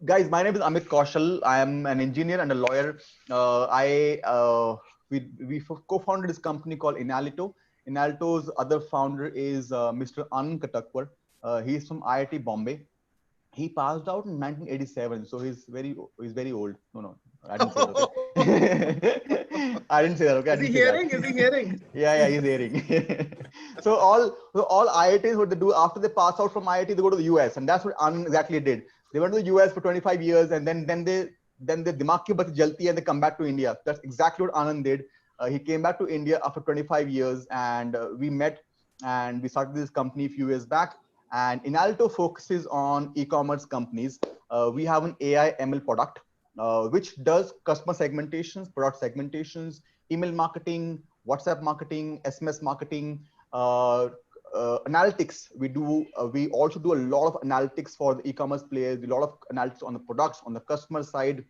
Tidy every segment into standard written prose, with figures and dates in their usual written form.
guys, my name is Amit Kaushal. I am an engineer and a lawyer. I we co-founded this company called Inalito. Inalito's other founder is Mr. Anand Katakwar. He's from IIT Bombay. He passed out in 1987, so he's very old. No, I didn't say that. Okay, I didn't say that. Okay, I Is he didn't say that. hearing? Is he hearing? Yeah, he's hearing. So all IITs, what they do after they pass out from IIT, they go to the US, and that's what Anand exactly did. They went to the US for 25 years, and then they dimag ki bati jalti and they come back to India. That's exactly what Anand did. He came back to India after 25 years, and we met, and we started this company a few years back. And Inalto focuses on e-commerce companies. We have an AI ML product which does customer segmentations, product segmentations, email marketing, WhatsApp marketing, SMS marketing, uh, analytics. We also do a lot of analytics for the e-commerce players, a lot of analytics on the products, on the customer side,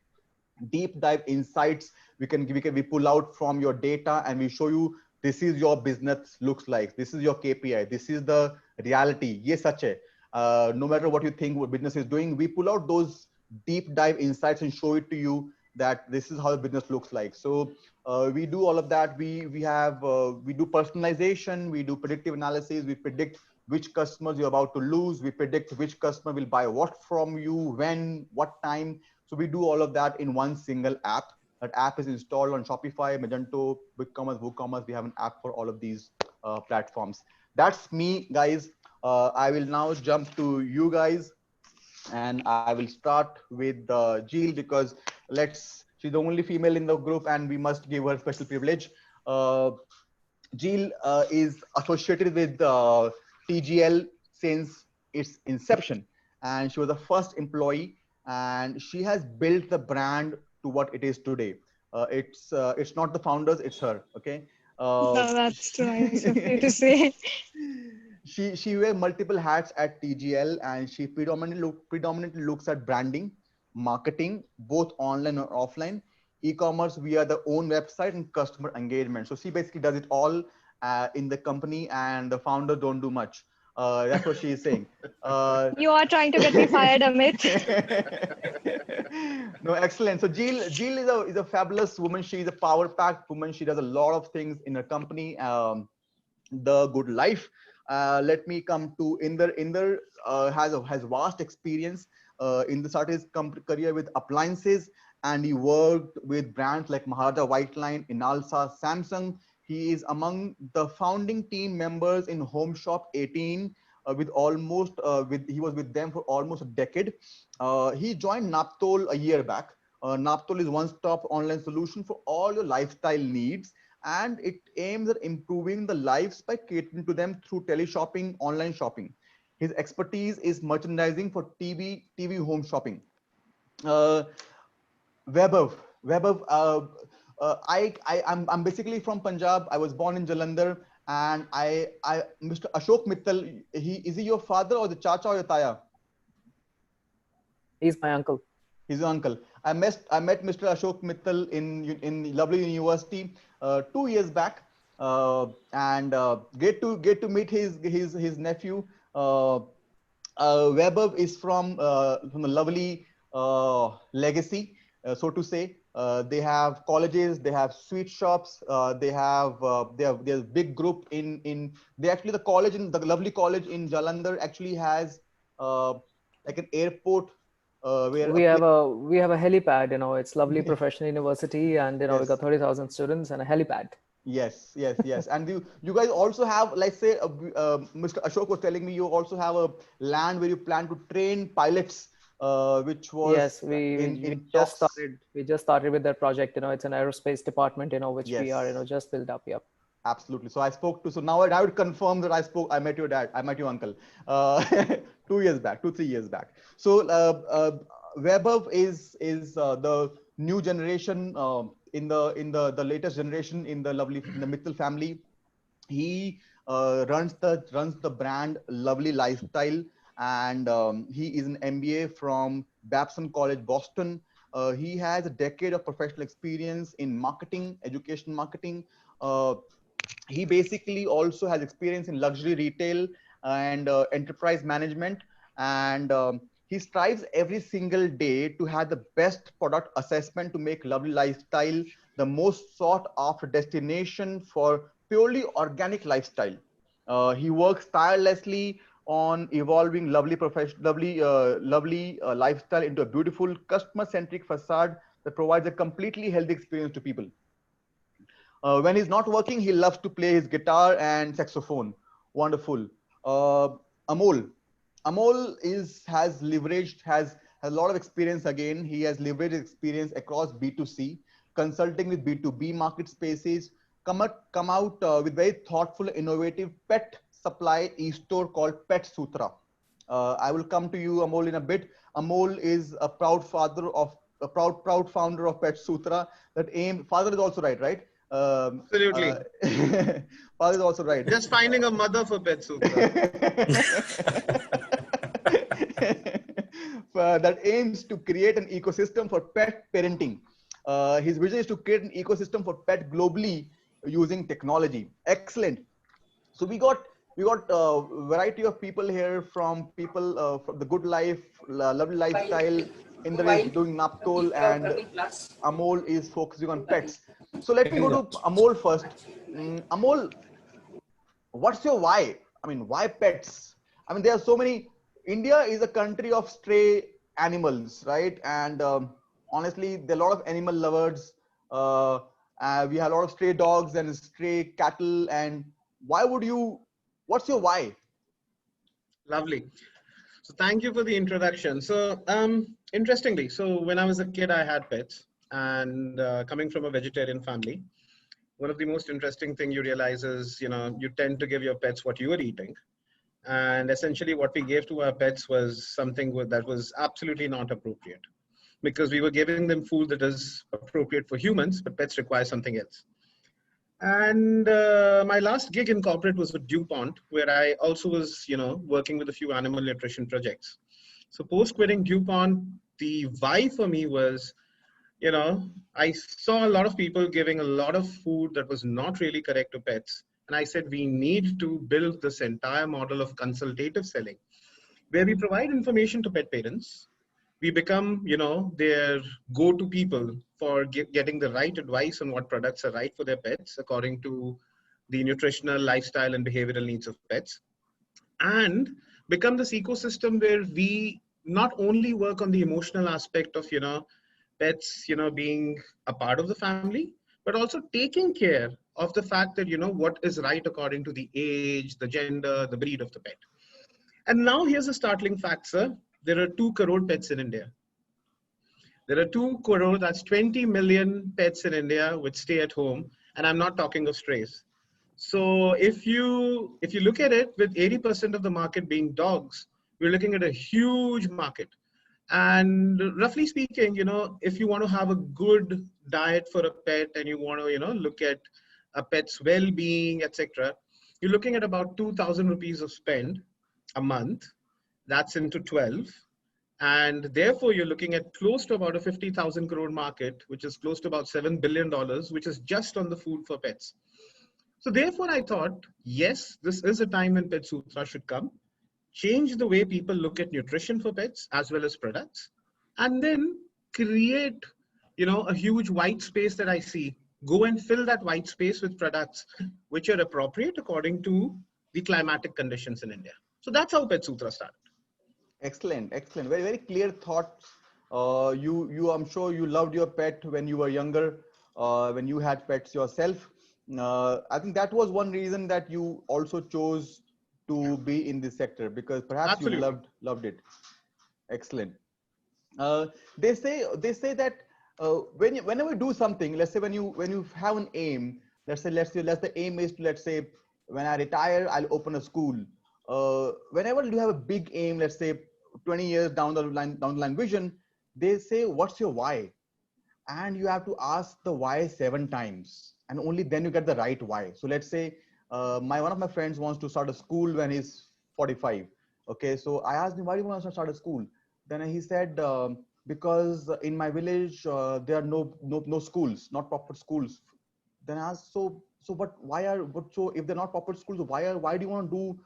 deep dive insights. We pull out from your data and we show you this is your business looks like, this is your KPI, this is the reality. Yes, such a no matter what you think what business is doing, we pull out those deep dive insights and show it to you that this is how the business looks like. So we do all of that. We do personalization, we do predictive analysis, we predict which customers you're about to lose, we predict which customer will buy what from you, when, what time. So we do all of that in one single app. That app is installed on Shopify, Magento, BigCommerce, WooCommerce. We have an app for all of these platforms. That's me, guys. I will now jump to you guys, and I will start with Jill, because she's the only female in the group, and we must give her special privilege. Uh, Jill is associated with TGL since its inception, and she was the first employee, and she has built the brand to what it is today. It's not the founders, it's her. Okay. Uh, No, that's too nice of you to say. she wear multiple hats at TGL, and she predominantly looks at branding, marketing, both online or offline, e-commerce via the own website, and customer engagement. So she basically does it all in the company, and the founders don't do much. That's what she is saying. Uh, You are trying to get me fired, Amit. no, excellent. So Jill is a fabulous woman. She is a power packed woman. She does a lot of things in her company. The good life. Let me come to Inder. Inder has vast experience. Inder started his career with appliances, and he worked with brands like Maharaja White Line, Inalsa, Samsung. He is among the founding team members in Home Shop 18. He was with them for almost a decade. He joined Naptol a year back. Naptol is one-stop online solution for all your lifestyle needs, and it aims at improving the lives by catering to them through teleshopping, online shopping. His expertise is merchandising for TV home shopping. Uh, Vaibhav, Vaibhav, I'm basically from Punjab. I was born in Jalandhar, and Mr. Ashok Mittal, is he your father or the chacha or your taya? He's my uncle. He's your uncle. I met Mr. Ashok Mittal in lovely university 2 years back, and get to meet his nephew. Uh, Weber is from a lovely legacy, so to say. They have colleges, they have sweet shops, they have big group in they actually the college in the lovely college in Jalandhar actually has like an airport where We have a helipad. It's lovely professional university, and we got yes. 30,000 students and a helipad. Yes. And you guys also have, let's say, Mr. Ashok was telling me you also have a land where you plan to train pilots, which was Yes, we in just talks. started. We just started with that project. It's an aerospace department. Which we are Yes, just built up. Yep. absolutely. So now I would confirm that I met your dad, I met your uncle, uh, 2 years back, 3 years back. So Vaibhav is the new generation in the latest generation in the Mittal family. He runs the brand Lovely Lifestyle, and he is an MBA from Babson College, Boston. He has a decade of professional experience in marketing, education marketing. Uh, he basically also has experience in luxury retail and enterprise management, and he strives every single day to have the best product assessment to make Lovely Lifestyle the most sought after destination for purely organic lifestyle. He works tirelessly on evolving lovely lifestyle into a beautiful customer-centric facade that provides a completely healthy experience to people. When he's not working, he loves to play his guitar and saxophone. Wonderful. Amol. Amol has a lot of experience again. He has leveraged experience across B2C, consulting with B2B market spaces, come out with very thoughtful, innovative pet supply e-store called Pet Sutra. I will come to you, Amol, in a bit. Amol is a proud founder of Pet Sutra that aim. Father is also right, right? Absolutely. Father is also right. Just finding a mother for Pet Sutra. That aims to create an ecosystem for pet parenting. His vision is to create an ecosystem for pet globally using technology. Excellent. So we got a variety of people here, from people from the Good Life, Lovely Lifestyle. Indra is doing Naptol, and Amol is focusing on pets. So let me go to Amol first. Amol, what's your why? I mean, why pets? I mean, there are so many. India is a country of stray animals, right? And honestly, there are a lot of animal lovers. We have a lot of stray dogs and stray cattle. And why would you? What's your why? Lovely. So thank you for the introduction. So interestingly, so when I was a kid, I had pets, and coming from a vegetarian family, one of the most interesting thing you realize is, you tend to give your pets what you are eating. And essentially what we gave to our pets was something that was absolutely not appropriate, because we were giving them food that is appropriate for humans, but pets require something else. And my last gig in corporate was with DuPont, where I also was, working with a few animal nutrition projects. So post quitting DuPont, the why for me was, I saw a lot of people giving a lot of food that was not really correct to pets. And I said, we need to build this entire model of consultative selling, where we provide information to pet parents. We become, their go-to people for getting the right advice on what products are right for their pets according to the nutritional, lifestyle, and behavioral needs of pets, and become this ecosystem where we not only work on the emotional aspect of, pets, being a part of the family, but also taking care of the fact that, what is right according to the age, the gender, the breed of the pet. And now here's a startling fact, sir. There are 2 crore pets in India. There are 2 crore, that's 20 million pets in India which stay at home. And I'm not talking of strays. So if you look at it, with 80% of the market being dogs, we're looking at a huge market. And roughly speaking, if you want to have a good diet for a pet and you want to, look at a pet's well-being, etc., you're looking at about 2,000 rupees of spend a month. That's into 12. And therefore, you're looking at close to about a 50,000 crore market, which is close to about $7 billion, which is just on the food for pets. So therefore, I thought, yes, this is a time when Pet Sutra should come, change the way people look at nutrition for pets as well as products, and then create, a huge white space that I see. Go and fill that white space with products which are appropriate according to the climatic conditions in India. So that's how Pet Sutra started. Excellent, excellent. Very, very clear thoughts. I'm sure you loved your pet when you were younger, when you had pets yourself. I think that was one reason that you also chose to be in this sector, because perhaps Absolutely. you loved it. Excellent. They say that whenever you do something, let's say when you have an aim, let's say the aim is to, let's say, when I retire, I'll open a school. Whenever you have a big aim, let's say 20 years down the line vision, they say, what's your why? And you have to ask the why 7 times, and only then you get the right why. So let's say one of my friends wants to start a school when he's 45. Okay, so I asked him, why do you want to start a school? Then he said, because in my village there are no schools, not proper schools. Then I asked, so so if they're not proper schools, why do you want to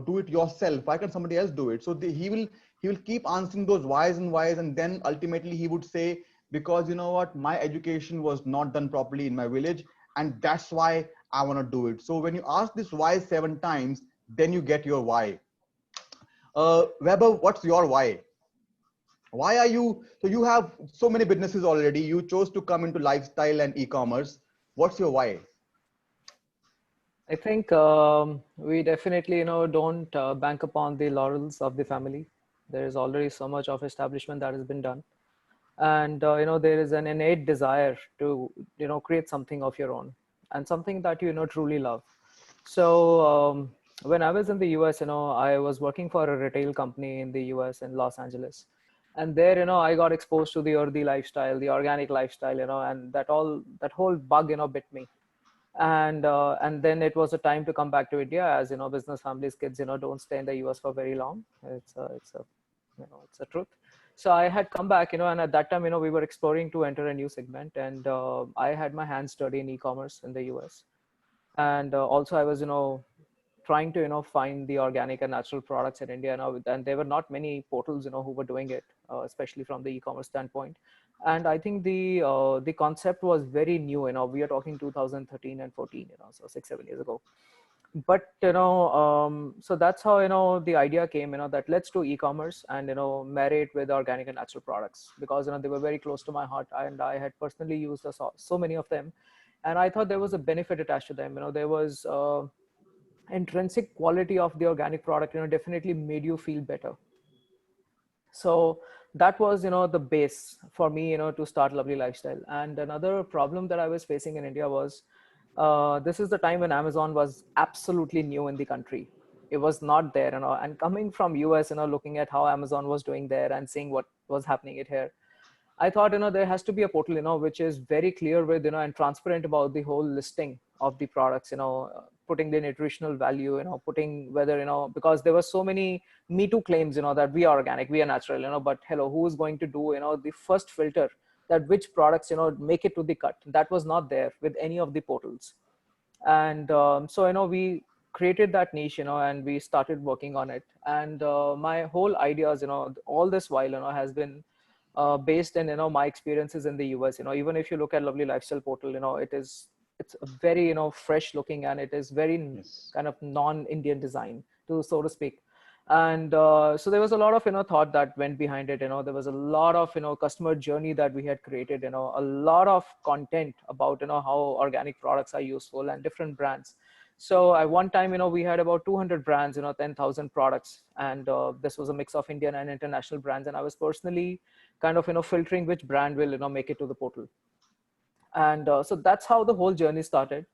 do it yourself? Why can't somebody else do it? So he will keep answering those whys and whys, and then ultimately he would say, because you know what, my education was not done properly in my village, and that's why I want to do it. So when you ask this why 7 times, then you get your why. Weber, what's your why? Why are you, so you have so many businesses already, you chose to come into lifestyle and e-commerce. What's your why? I think we definitely, don't bank upon the laurels of the family. There is already so much of establishment that has been done. And, there is an innate desire to, create something of your own and something that you truly love. So when I was in the US, I was working for a retail company in the US in Los Angeles. And there, I got exposed to the earthy lifestyle, the organic lifestyle, and that whole bug, bit me. And then it was a time to come back to India, as business families, kids, don't stay in the US for very long. It's a truth. So I had come back, and at that time, we were exploring to enter a new segment, and I had my hands dirty in e-commerce in the US. And also I was, trying to, find the organic and natural products in India, and there were not many portals, who were doing it, especially from the e-commerce standpoint. And I think the concept was very new, we are talking 2013 and 14, so 6-7 years ago. But so that's how the idea came, that let's do e-commerce and marry it with organic and natural products, because they were very close to my heart, and I had personally used so many of them, and I thought there was a benefit attached to them. There was intrinsic quality of the organic product definitely made you feel better. So that was the base for me to start Lovely Lifestyle. And another problem that I was facing in India was this is the time when Amazon was absolutely new in the country. It was not there, and coming from US, looking at how Amazon was doing there and seeing what was happening it here, I thought, there has to be a portal, which is very clear with, and transparent about the whole listing of the products, putting the nutritional value, putting whether, because there were so many Me Too claims, that we are organic, we are natural, but hello, who is going to do, the first filter that which products, make it to the cut? That was not there with any of the portals. And so, we created that niche, and we started working on it. And my whole ideas, all this while, has been based in my experiences in the US. Even if you look at Lovely Lifestyle portal, it's a very fresh looking, and it is very kind of non-Indian design, so to speak. And so there was a lot of thought that went behind it. There was a lot of customer journey that we had created. A lot of content about how organic products are useful and different brands. So at one time, we had about 200 brands, 10,000 products, and this was a mix of Indian and international brands. And I was personally kind of filtering which brand will make it to the portal. And so that's how the whole journey started.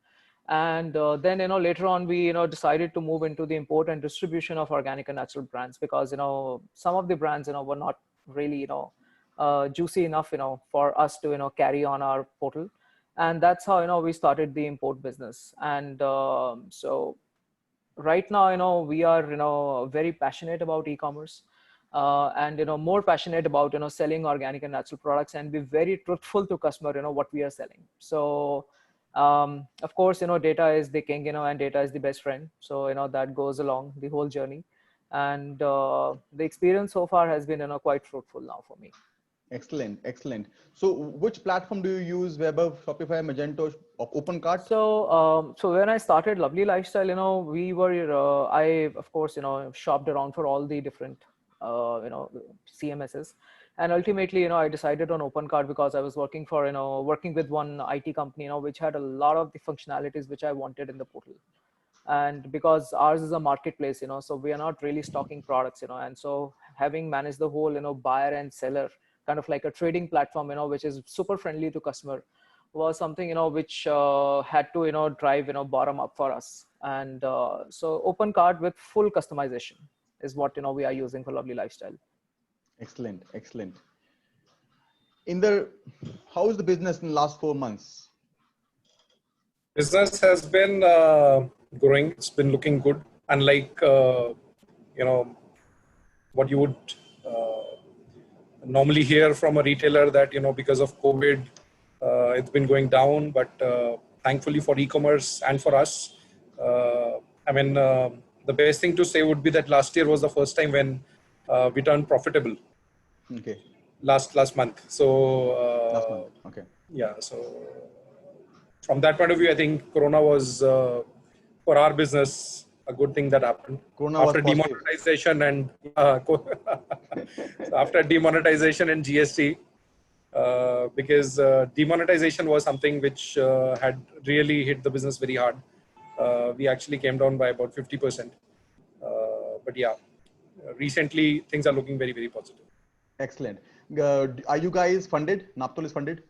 And then later on we decided to move into the import and distribution of organic and natural brands, because some of the brands were not really juicy enough for us to carry on our portal. And that's how we started the import business. And so right now we are very passionate about e-commerce. And more passionate about selling organic and natural products, and be very truthful to customer what we are selling. So of course data is the king, and data is the best friend. So that goes along the whole journey. And the experience so far has been quite fruitful now for me. Excellent, excellent. So which platform do you use? Weber, Shopify, Magento, OpenCart? So so when I started Lovely Lifestyle, we were I of course shopped around for all the different CMSs, and ultimately I decided on OpenCart, because I was working with one IT company which had a lot of the functionalities which I wanted in the portal. And because ours is a marketplace, so we are not really stocking products, and so having managed the whole buyer and seller, kind of like a trading platform, which is super friendly to customer, was something which had to drive bottom up for us. And so OpenCart with full customization is what we are using for Lovely Lifestyle. Excellent, excellent. How's the business in the last 4 months? Business has been growing. It's been looking good. Unlike what you would normally hear from a retailer, that because of COVID, it's been going down. But thankfully for e-commerce and for us, the best thing to say would be that last year was the first time when we turned profitable Okay. last month. So Last month. Okay. yeah, so from that point of view, I think Corona was for our business a good thing that happened Corona was after positive. demonetization and so after demonetization and GST. Because demonetization was something which had really hit the business very hard. We actually came down by about 50%. But yeah, recently things are looking very, very positive. Excellent. Are you guys funded? Naptol is funded?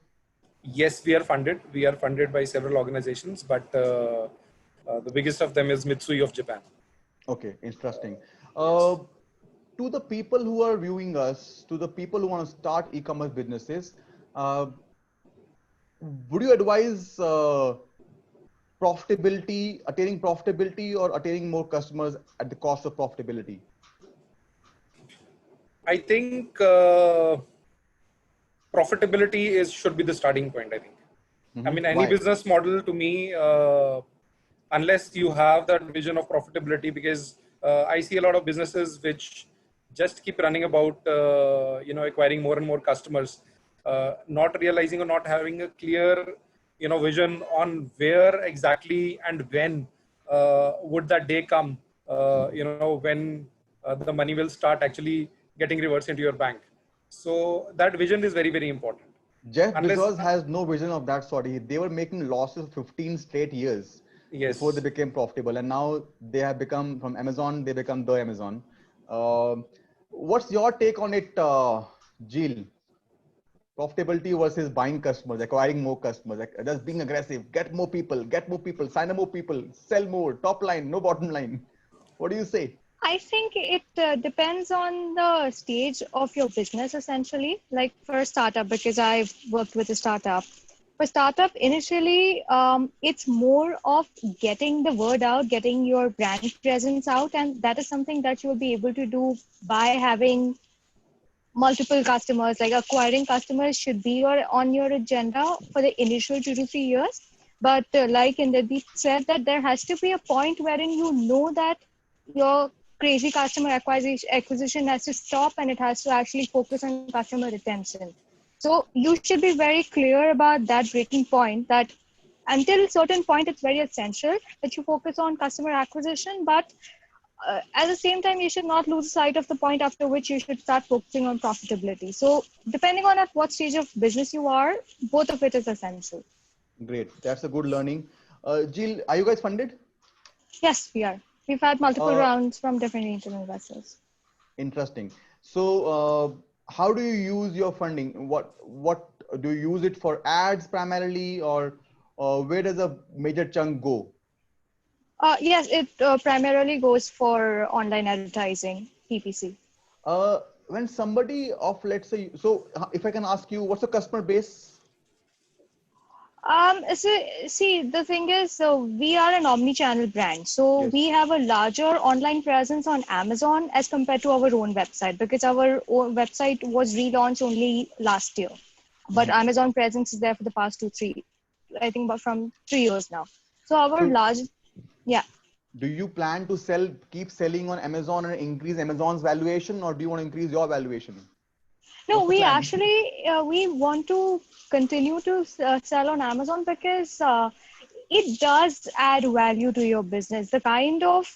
Yes, we are funded. We are funded by several organizations, but the biggest of them is Mitsui of Japan. Okay, interesting. To the people who are viewing us, to the people who want to start e-commerce businesses, would you advise profitability, attaining profitability, or attaining more customers at the cost of profitability? I think profitability should be the starting point. I think. I mean, any Why? business model to me, unless you have that vision of profitability, because I see a lot of businesses which just keep running about, acquiring more and more customers, not realizing or not having a clear, vision on where exactly and when would that day come, when the money will start actually getting reversed into your bank. So that vision is very, very important. Jeff Unless, Bezos has no vision of that sort. They were making losses 15 straight years before they yes. became profitable, and now they have become from Amazon. They become the Amazon. What's your take on it, Jill? Profitability versus buying customers, acquiring more customers, just being aggressive, get more people, sign up more people, sell more, top line, no bottom line. What do you say? I think it depends on the stage of your business, essentially. Like for a startup, because I've worked with a startup. For startup, initially, it's more of getting the word out, getting your brand presence out, and that is something that you'll be able to do by having multiple customers. Like acquiring customers should be on your agenda for the initial 2 to 3 years. But like Indrajit said, that there has to be a point wherein you know that your crazy customer acquisition has to stop and it has to actually focus on customer retention. So you should be very clear about that breaking point, that until a certain point it's very essential that you focus on customer acquisition, but at the same time, you should not lose sight of the point after which you should start focusing on profitability. So depending on at what stage of business you are, both of it is essential. Great, that's a good learning. Jill, are you guys funded? Yes, we are. We've had multiple Uh, rounds from different angel investors. Interesting. So, how do you use your funding? What do you use it for? Ads primarily, or where does a major chunk go? Yes, it primarily goes for online advertising, PPC. When somebody of, let's say, so if I can ask you, what's the customer base? So, see, the thing is, so we are an omni-channel brand. So Yes. we have a larger online presence on Amazon as compared to our own website, because our own website was relaunched only last year. But Amazon presence is there for the past 2, 3, I think about from 3 years now. So our So, large, yeah. do you plan to keep selling on Amazon and increase Amazon's valuation, or do you want to increase your valuation? No, What's the we plan? actually, we want to continue to sell on Amazon because it does add value to your business. The kind of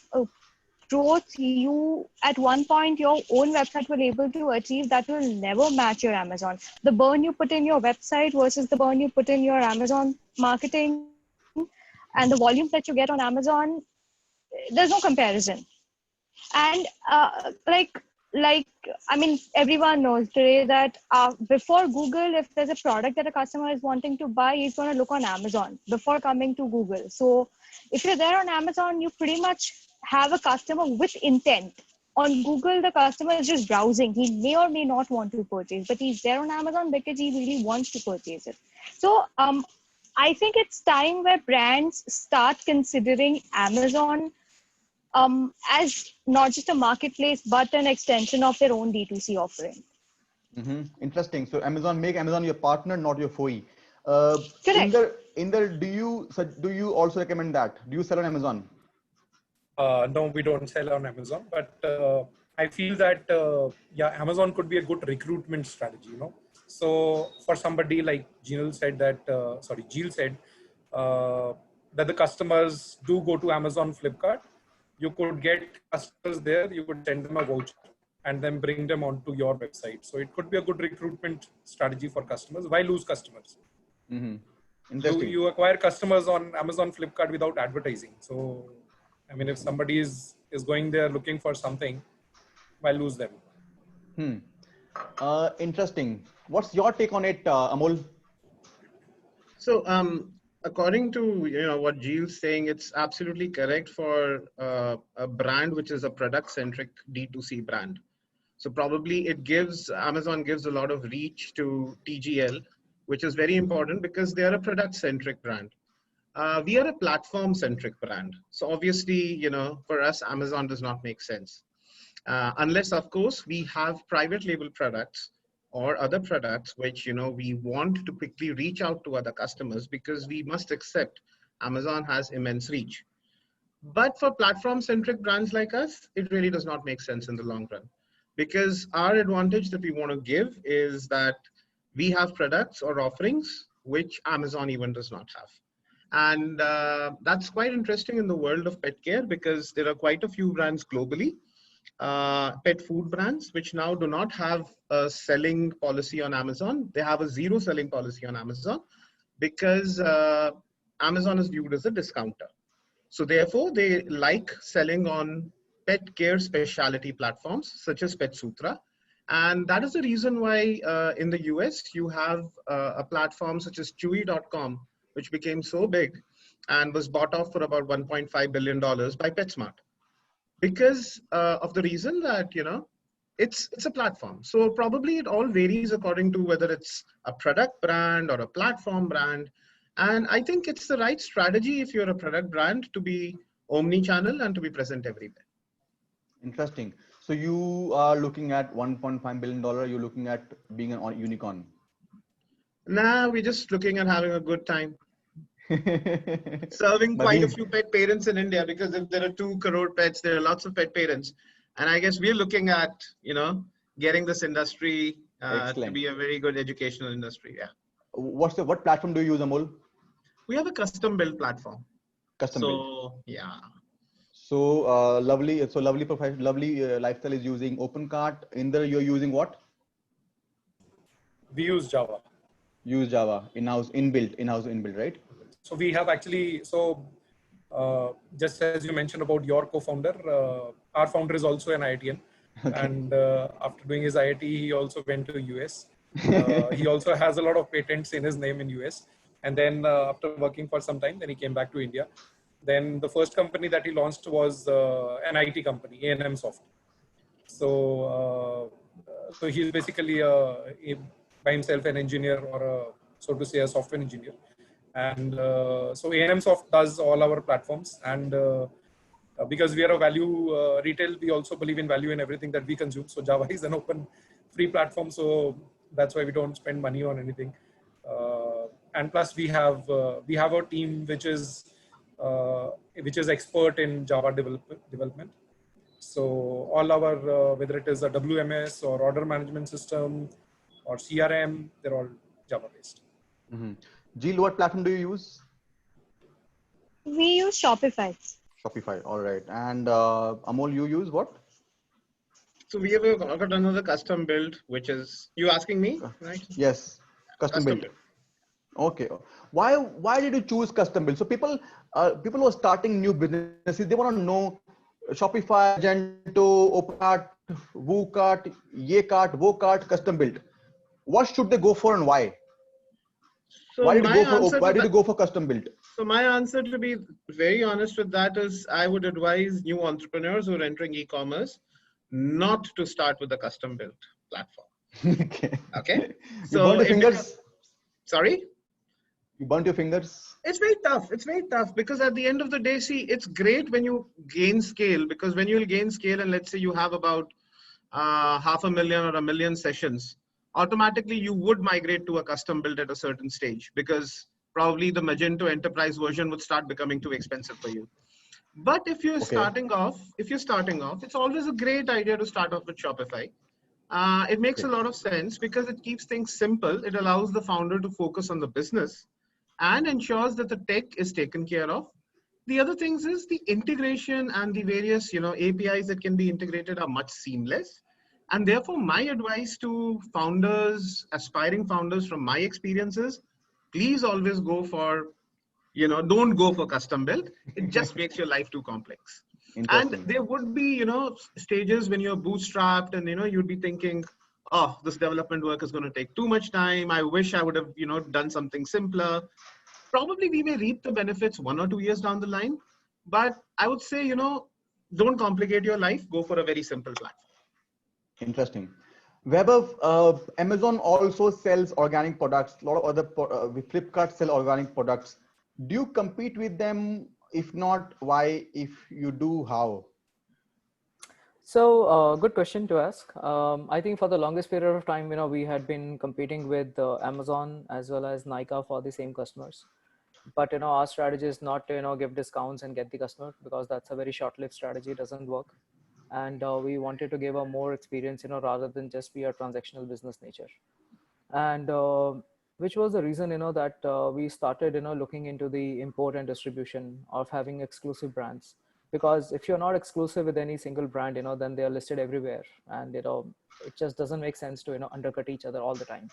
growth you at one point your own website will able to achieve, that will never match your Amazon. The burn you put in your website versus the burn you put in your Amazon marketing and the volumes that you get on Amazon, there's no comparison. And like I mean, everyone knows today that before Google, if there's a product that a customer is wanting to buy, he's going to look on Amazon before coming to Google. So if you're there on Amazon, you pretty much have a customer with intent. On Google, the customer is just browsing. He may or may not want to purchase, but he's there on Amazon because he really wants to purchase it. So I think it's time where brands start considering Amazon as not just a marketplace, but an extension of their own D2C offering. Interesting. So make Amazon your partner, not your foe. Correct. Do you also recommend that? Do you sell on Amazon? No, we don't sell on Amazon, but I feel that yeah, Amazon could be a good recruitment strategy. So for somebody like Jill said that that the customers do go to Amazon, Flipkart. You could get customers there. You could send them a voucher and then bring them onto your website. So it could be a good recruitment strategy for customers. Why lose customers? Mm-hmm. Interesting. You acquire customers on Amazon, Flipkart without advertising. So, I mean, if somebody is going there looking for something, why lose them? Interesting. What's your take on it, Amol? So, according to what Gilles saying, it's absolutely correct for a brand which is a product-centric D2C brand. So probably Amazon gives a lot of reach to TGL, which is very important because they are a product-centric brand. We are a platform-centric brand. So obviously, for us, Amazon does not make sense. Unless, of course, we have private label products or other products which we want to quickly reach out to other customers, because we must accept Amazon has immense reach. But for platform-centric brands like us, it really does not make sense in the long run, because our advantage that we want to give is that we have products or offerings which Amazon even does not have. And that's quite interesting in the world of pet care, because there are quite a few brands globally, pet food brands, which now do not have a selling policy on Amazon. They have a zero selling policy on Amazon because Amazon is viewed as a discounter. So therefore, they like selling on pet care specialty platforms such as PetSutra. And that is the reason why in the US, you have a platform such as Chewy.com, which became so big and was bought off for about $1.5 billion by PetSmart. Because of the reason that, it's a platform. So probably it all varies according to whether it's a product brand or a platform brand. And I think it's the right strategy if you're a product brand to be omni-channel and to be present everywhere. Interesting. So you are looking at $1.5 billion. You're looking at being a unicorn. Nah, we're just looking at having a good time. Serving quite a few pet parents in India, because if there are 2 crore pets, there are lots of pet parents. And I guess we're looking at, getting this industry to be a very good educational industry. Yeah. What platform do you use, Amol? We have a custom built platform. Custom built. So, yeah. So lovely lifestyle is using OpenCart. Inder, you're using what? We use Java. Use Java in-house inbuilt, right? So we have actually, just as you mentioned about your co-founder, our founder is also an IITian. Okay. And after doing his IIT, he also went to US. He also has a lot of patents in his name in US. And then after working for some time, then he came back to India. Then the first company that he launched was an IT company, A&M Soft. So he's basically by himself an engineer, or so to say a software engineer. And so A&M Soft does all our platforms. And because we are a value retail, we also believe in value in everything that we consume. So Java is an open free platform. So that's why we don't spend money on anything. And plus we have a team which is expert in Java development. So all our, whether it is a WMS or order management system or CRM, they're all Java based. Mm-hmm. Jill, what platform do you use? We use Shopify. Shopify, all right. And Amol, you use what? So we have got another custom build, which is, you asking me, right? Yes, custom build. Okay. Why did you choose custom build? So people who are starting new businesses, they want to know Shopify, Magento, OpenCart, WooCart, YeCart, WoCart, custom build. What should they go for and why? So why did you go for custom build? So my answer, to be very honest with that, is I would advise new entrepreneurs who are entering e-commerce not to start with a custom built platform. Okay. So you burnt your fingers? Sorry? You burnt your fingers? It's very tough. It's very tough because at the end of the day, see, it's great when you gain scale, because when you'll gain scale and let's say you have about 500,000 or 1 million sessions, automatically you would migrate to a custom build at a certain stage, because probably the Magento enterprise version would start becoming too expensive for you. But if you're Okay. starting off, it's always a great idea to start off with Shopify. It makes a Okay. lot of sense because it keeps things simple. It allows the founder to focus on the business and ensures that the tech is taken care of. The other things is the integration and the various, APIs that can be integrated are much seamless. And therefore, my advice to founders, aspiring founders from my experiences, please always go for, don't go for custom build. It just makes your life too complex. And Interesting. there would be, stages when you're bootstrapped and, you'd be thinking, oh, this development work is going to take too much time. I wish I would have, done something simpler. Probably we may reap the benefits 1 or 2 years down the line. But I would say, don't complicate your life. Go for a very simple platform. Interesting. Vaibhav, Amazon also sells organic products. A lot of other Flipkart sell organic products. Do you compete with them? If not, why? If you do, how? So good question to ask. I think for the longest period of time, we had been competing with Amazon as well as Nykaa for the same customers. But our strategy is not to give discounts and get the customer, because that's a very short-lived strategy. It doesn't work. And we wanted to give a more experience, rather than just be a transactional business nature. And which was the reason, that we started, looking into the import and distribution of having exclusive brands. Because if you're not exclusive with any single brand, then they are listed everywhere, and it just doesn't make sense to undercut each other all the time.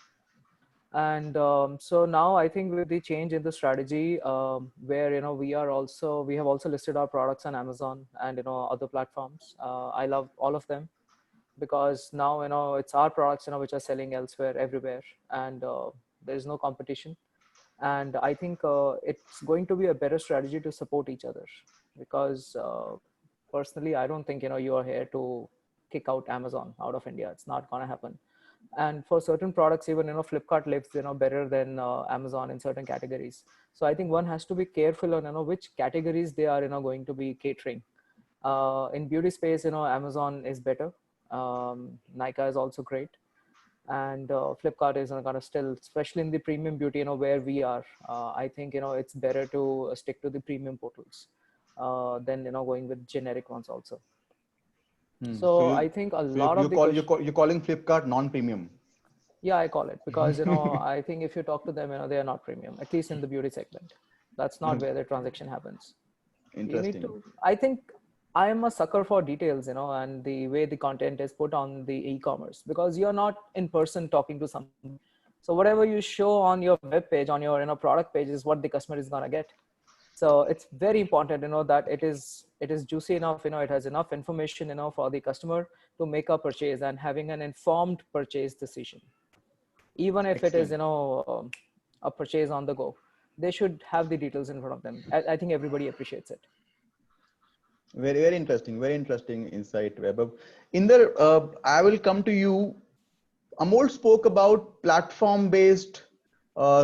And so now I think with the change in the strategy, where we have also listed our products on Amazon and other platforms. I love all of them, because now it's our products which are selling elsewhere, everywhere, and there is no competition. And I think it's going to be a better strategy to support each other, because personally I don't think you are here to kick out Amazon out of India. It's not going to happen. And for certain products, even Flipkart lives better than Amazon in certain categories. So I think one has to be careful on which categories they are going to be catering. In beauty space, Amazon is better. Nykaa is also great, and Flipkart is going to still, especially in the premium beauty, where we are. I think it's better to stick to the premium portals than going with generic ones also. So I think a lot of you're calling Flipkart non-premium. Yeah, I call it, because I think if you talk to them, they are not premium, at least in the beauty segment. That's not where the transaction happens. Interesting. I think I am a sucker for details, and the way the content is put on the e-commerce, because you're not in person talking to someone. So whatever you show on your web page, on your product page, is what the customer is gonna get. So it's very important, that it is juicy enough, it has enough information, for the customer to make a purchase and having an informed purchase decision. Even if it is, a purchase on the go, they should have the details in front of them. I think everybody appreciates it. Very, very interesting. Very interesting insight, Vaibhav. Inder, I will come to you. Amol spoke about platform-based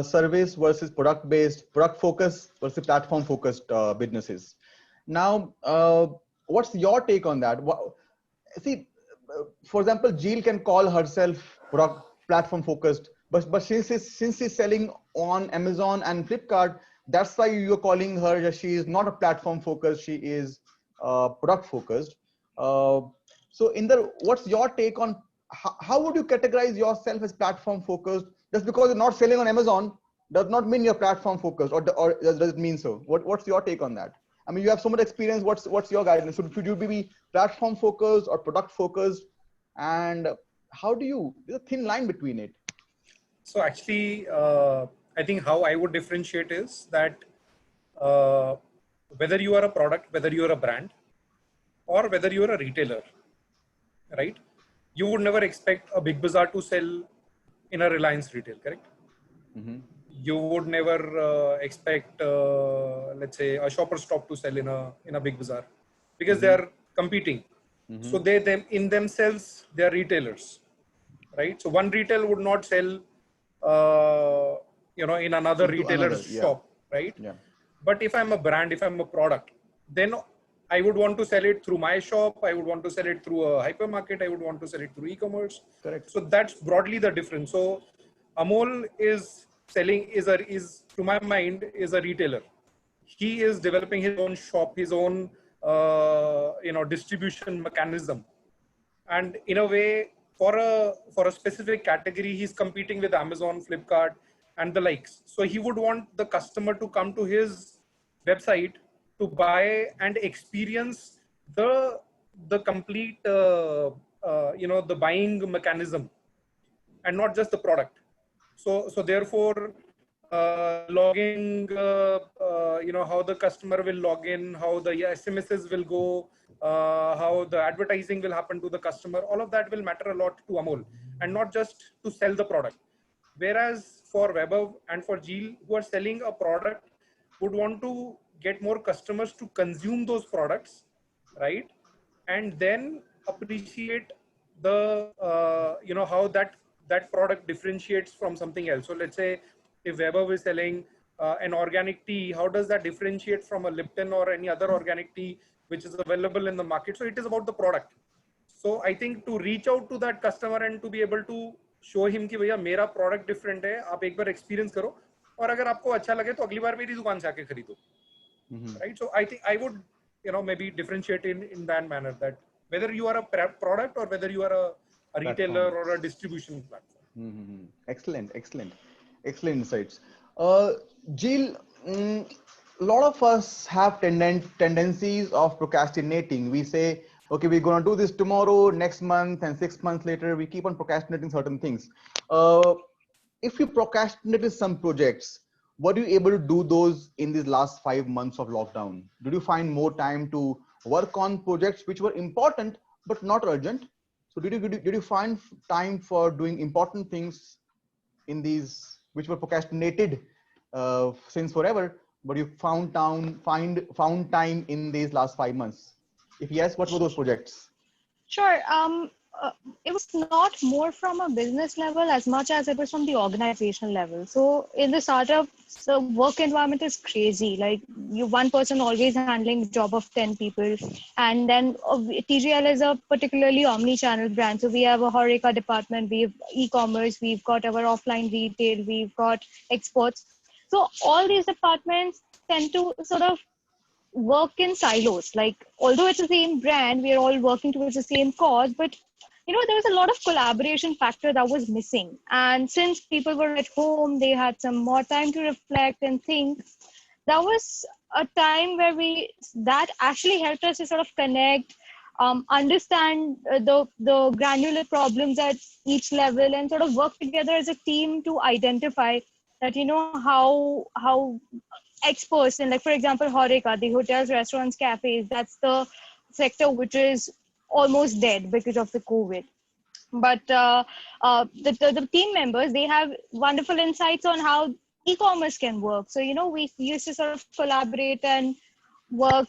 service versus product-based, product-focused versus platform-focused businesses. Now, what's your take on that? See, for example, Jill can call herself product platform-focused, but since she's selling on Amazon and Flipkart, that's why you're calling her that she is not a platform-focused. She is product-focused. So, Inder, what's your take on how would you categorize yourself as platform focused? Just because you're not selling on Amazon does not mean you're platform focused, or does it mean so? What's your take on that? I mean, you have so much experience. What's your guidance? Should you be platform focused or product focused? And how do you? There's a thin line between it. So actually, I think how I would differentiate is that whether you are a product, whether you are a brand, or whether you are a retailer, right? You would never expect a Big Bazaar to sell in a Reliance retail, correct? Mm-hmm. You would never expect, let's say, a Shoppers Stop to sell in a Big Bazaar, because they are competing. Mm-hmm. So them in themselves, they are retailers, right? So one retail would not sell, in another retailer's shop, right? Yeah. But if I'm a brand, if I'm a product, then I would want to sell it through my shop. I would want to sell it through a hypermarket. I would want to sell it through e-commerce. Correct. So that's broadly the difference. So Amol is selling to my mind is a retailer. He is developing his own shop, his own distribution mechanism. And in a way, for a specific category, he's competing with Amazon, Flipkart, and the likes. So he would want the customer to come to his website to buy and experience the complete the buying mechanism, and not just the product. So therefore, logging, how the customer will log in, how the SMSs will go, how the advertising will happen to the customer, all of that will matter a lot to Amol, and not just to sell the product. Whereas for Vaibhav and for Jeel, who are selling a product, would want to get more customers to consume those products, right? And then appreciate the, how that product differentiates from something else. So let's say if Vaibhav is selling an organic tea, how does that differentiate from a Lipton or any other organic tea which is available in the market? So it is about the product. So I think to reach out to that customer and to be able to show him कि भैया मेरा product different है, आप एक बार experience करो, और अगर आपको अच्छा लगे तो अगली बार मेरी दुकान से आके खरीदो, right? So I think I would maybe differentiate in that manner, that whether you are a product or whether you are a retailer or a distribution platform. Excellent insights. Jeel, a lot of us have tendencies of procrastinating. We say, okay, we're going to do this tomorrow, next month, and 6 months later, we keep on procrastinating certain things. If you procrastinated some projects, were you able to do those in these last 5 months of lockdown? Did you find more time to work on projects which were important but not urgent? So did you find time for doing important things in these which were procrastinated since forever, but you found time in these last 5 months? If yes, what were those projects? Sure. It was not more from a business level as much as it was from the organizational level. So in the startup, the work environment is crazy. Like one person always handling job of 10 people. And then TGL is a particularly omni-channel brand. So we have a HoReCa department, we have e-commerce, we've got our offline retail, we've got exports. So all these departments tend to sort of work in silos. Like, although it's the same brand, we are all working towards the same cause, but there was a lot of collaboration factor that was missing. And since people were at home, they had some more time to reflect and think. That was a time where that actually helped us to sort of connect, understand the granular problems at each level, and sort of work together as a team to identify that, how X person, like for example, HoReCa, the hotels, restaurants, cafes, that's the sector which is almost dead because of the COVID. But the team members, they have wonderful insights on how e-commerce can work. So, we used to sort of collaborate and work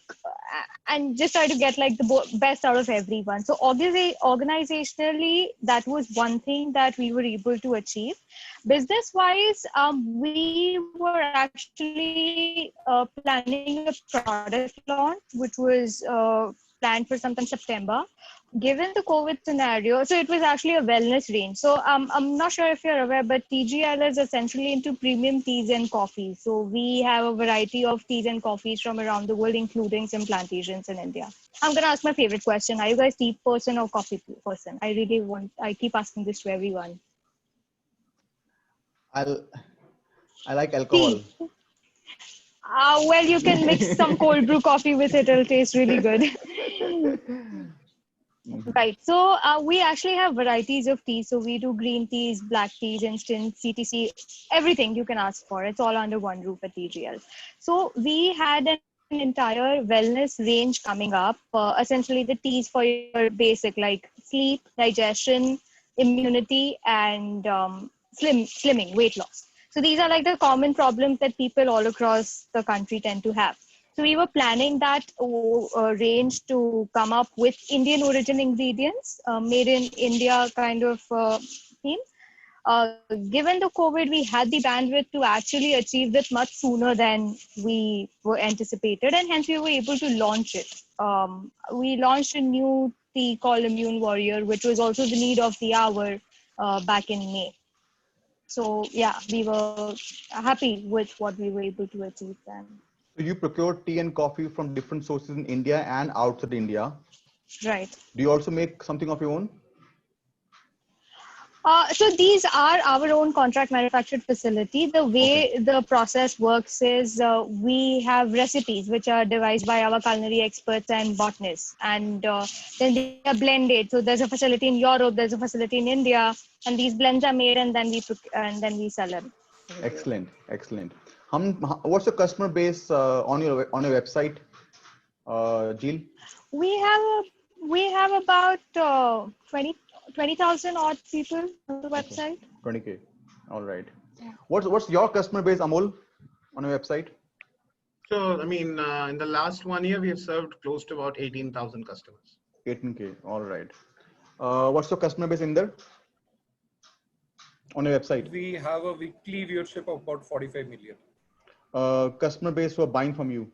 and just try to get like the best out of everyone. So organizationally, that was one thing that we were able to achieve. Business wise, we were actually planning a product launch, which was planned for sometime September. Given the COVID scenario, so it was actually a wellness range. So I'm not sure if you're aware, but TGL is essentially into premium teas and coffees. So we have a variety of teas and coffees from around the world, including some plantations in India. I'm going to ask my favorite question. Are you guys tea person or coffee person? I keep asking this to everyone. I like alcohol. Tea. Well, you can mix some cold brew coffee with it. It'll taste really good. Right. So we actually have varieties of teas. So we do green teas, black teas, instant, CTC, everything you can ask for. It's all under one roof at TGL. So we had an entire wellness range coming up. Essentially the teas for your basic like sleep, digestion, immunity, and slimming, weight loss. So these are like the common problems that people all across the country tend to have. So we were planning that range to come up with Indian origin ingredients, made in India kind of theme. Given the COVID, we had the bandwidth to actually achieve this much sooner than we were anticipated, and hence we were able to launch it. We launched a new tea called Immune Warrior, which was also the need of the hour back in May. So yeah, we were happy with what we were able to achieve then. So you procure tea and coffee from different sources in India and outside India. Right. Do you also make something of your own? So these are our own contract manufactured facility. The way the process works is we have recipes which are devised by our culinary experts and botanists, and then they are blended. So there's a facility in Europe, there's a facility in India, and these blends are made, and then we sell them. Excellent, excellent. What's your customer base on your website, Jill? We have about 20,000 odd people on the website. 20K. All right. Yeah. What's your customer base, Amol, on your website? So, I mean, in the last 1 year, we have served close to about 18,000 customers. 18K. All right. What's your customer base in there on your website? We have a weekly viewership of about 45 million. Customer base who are buying from you?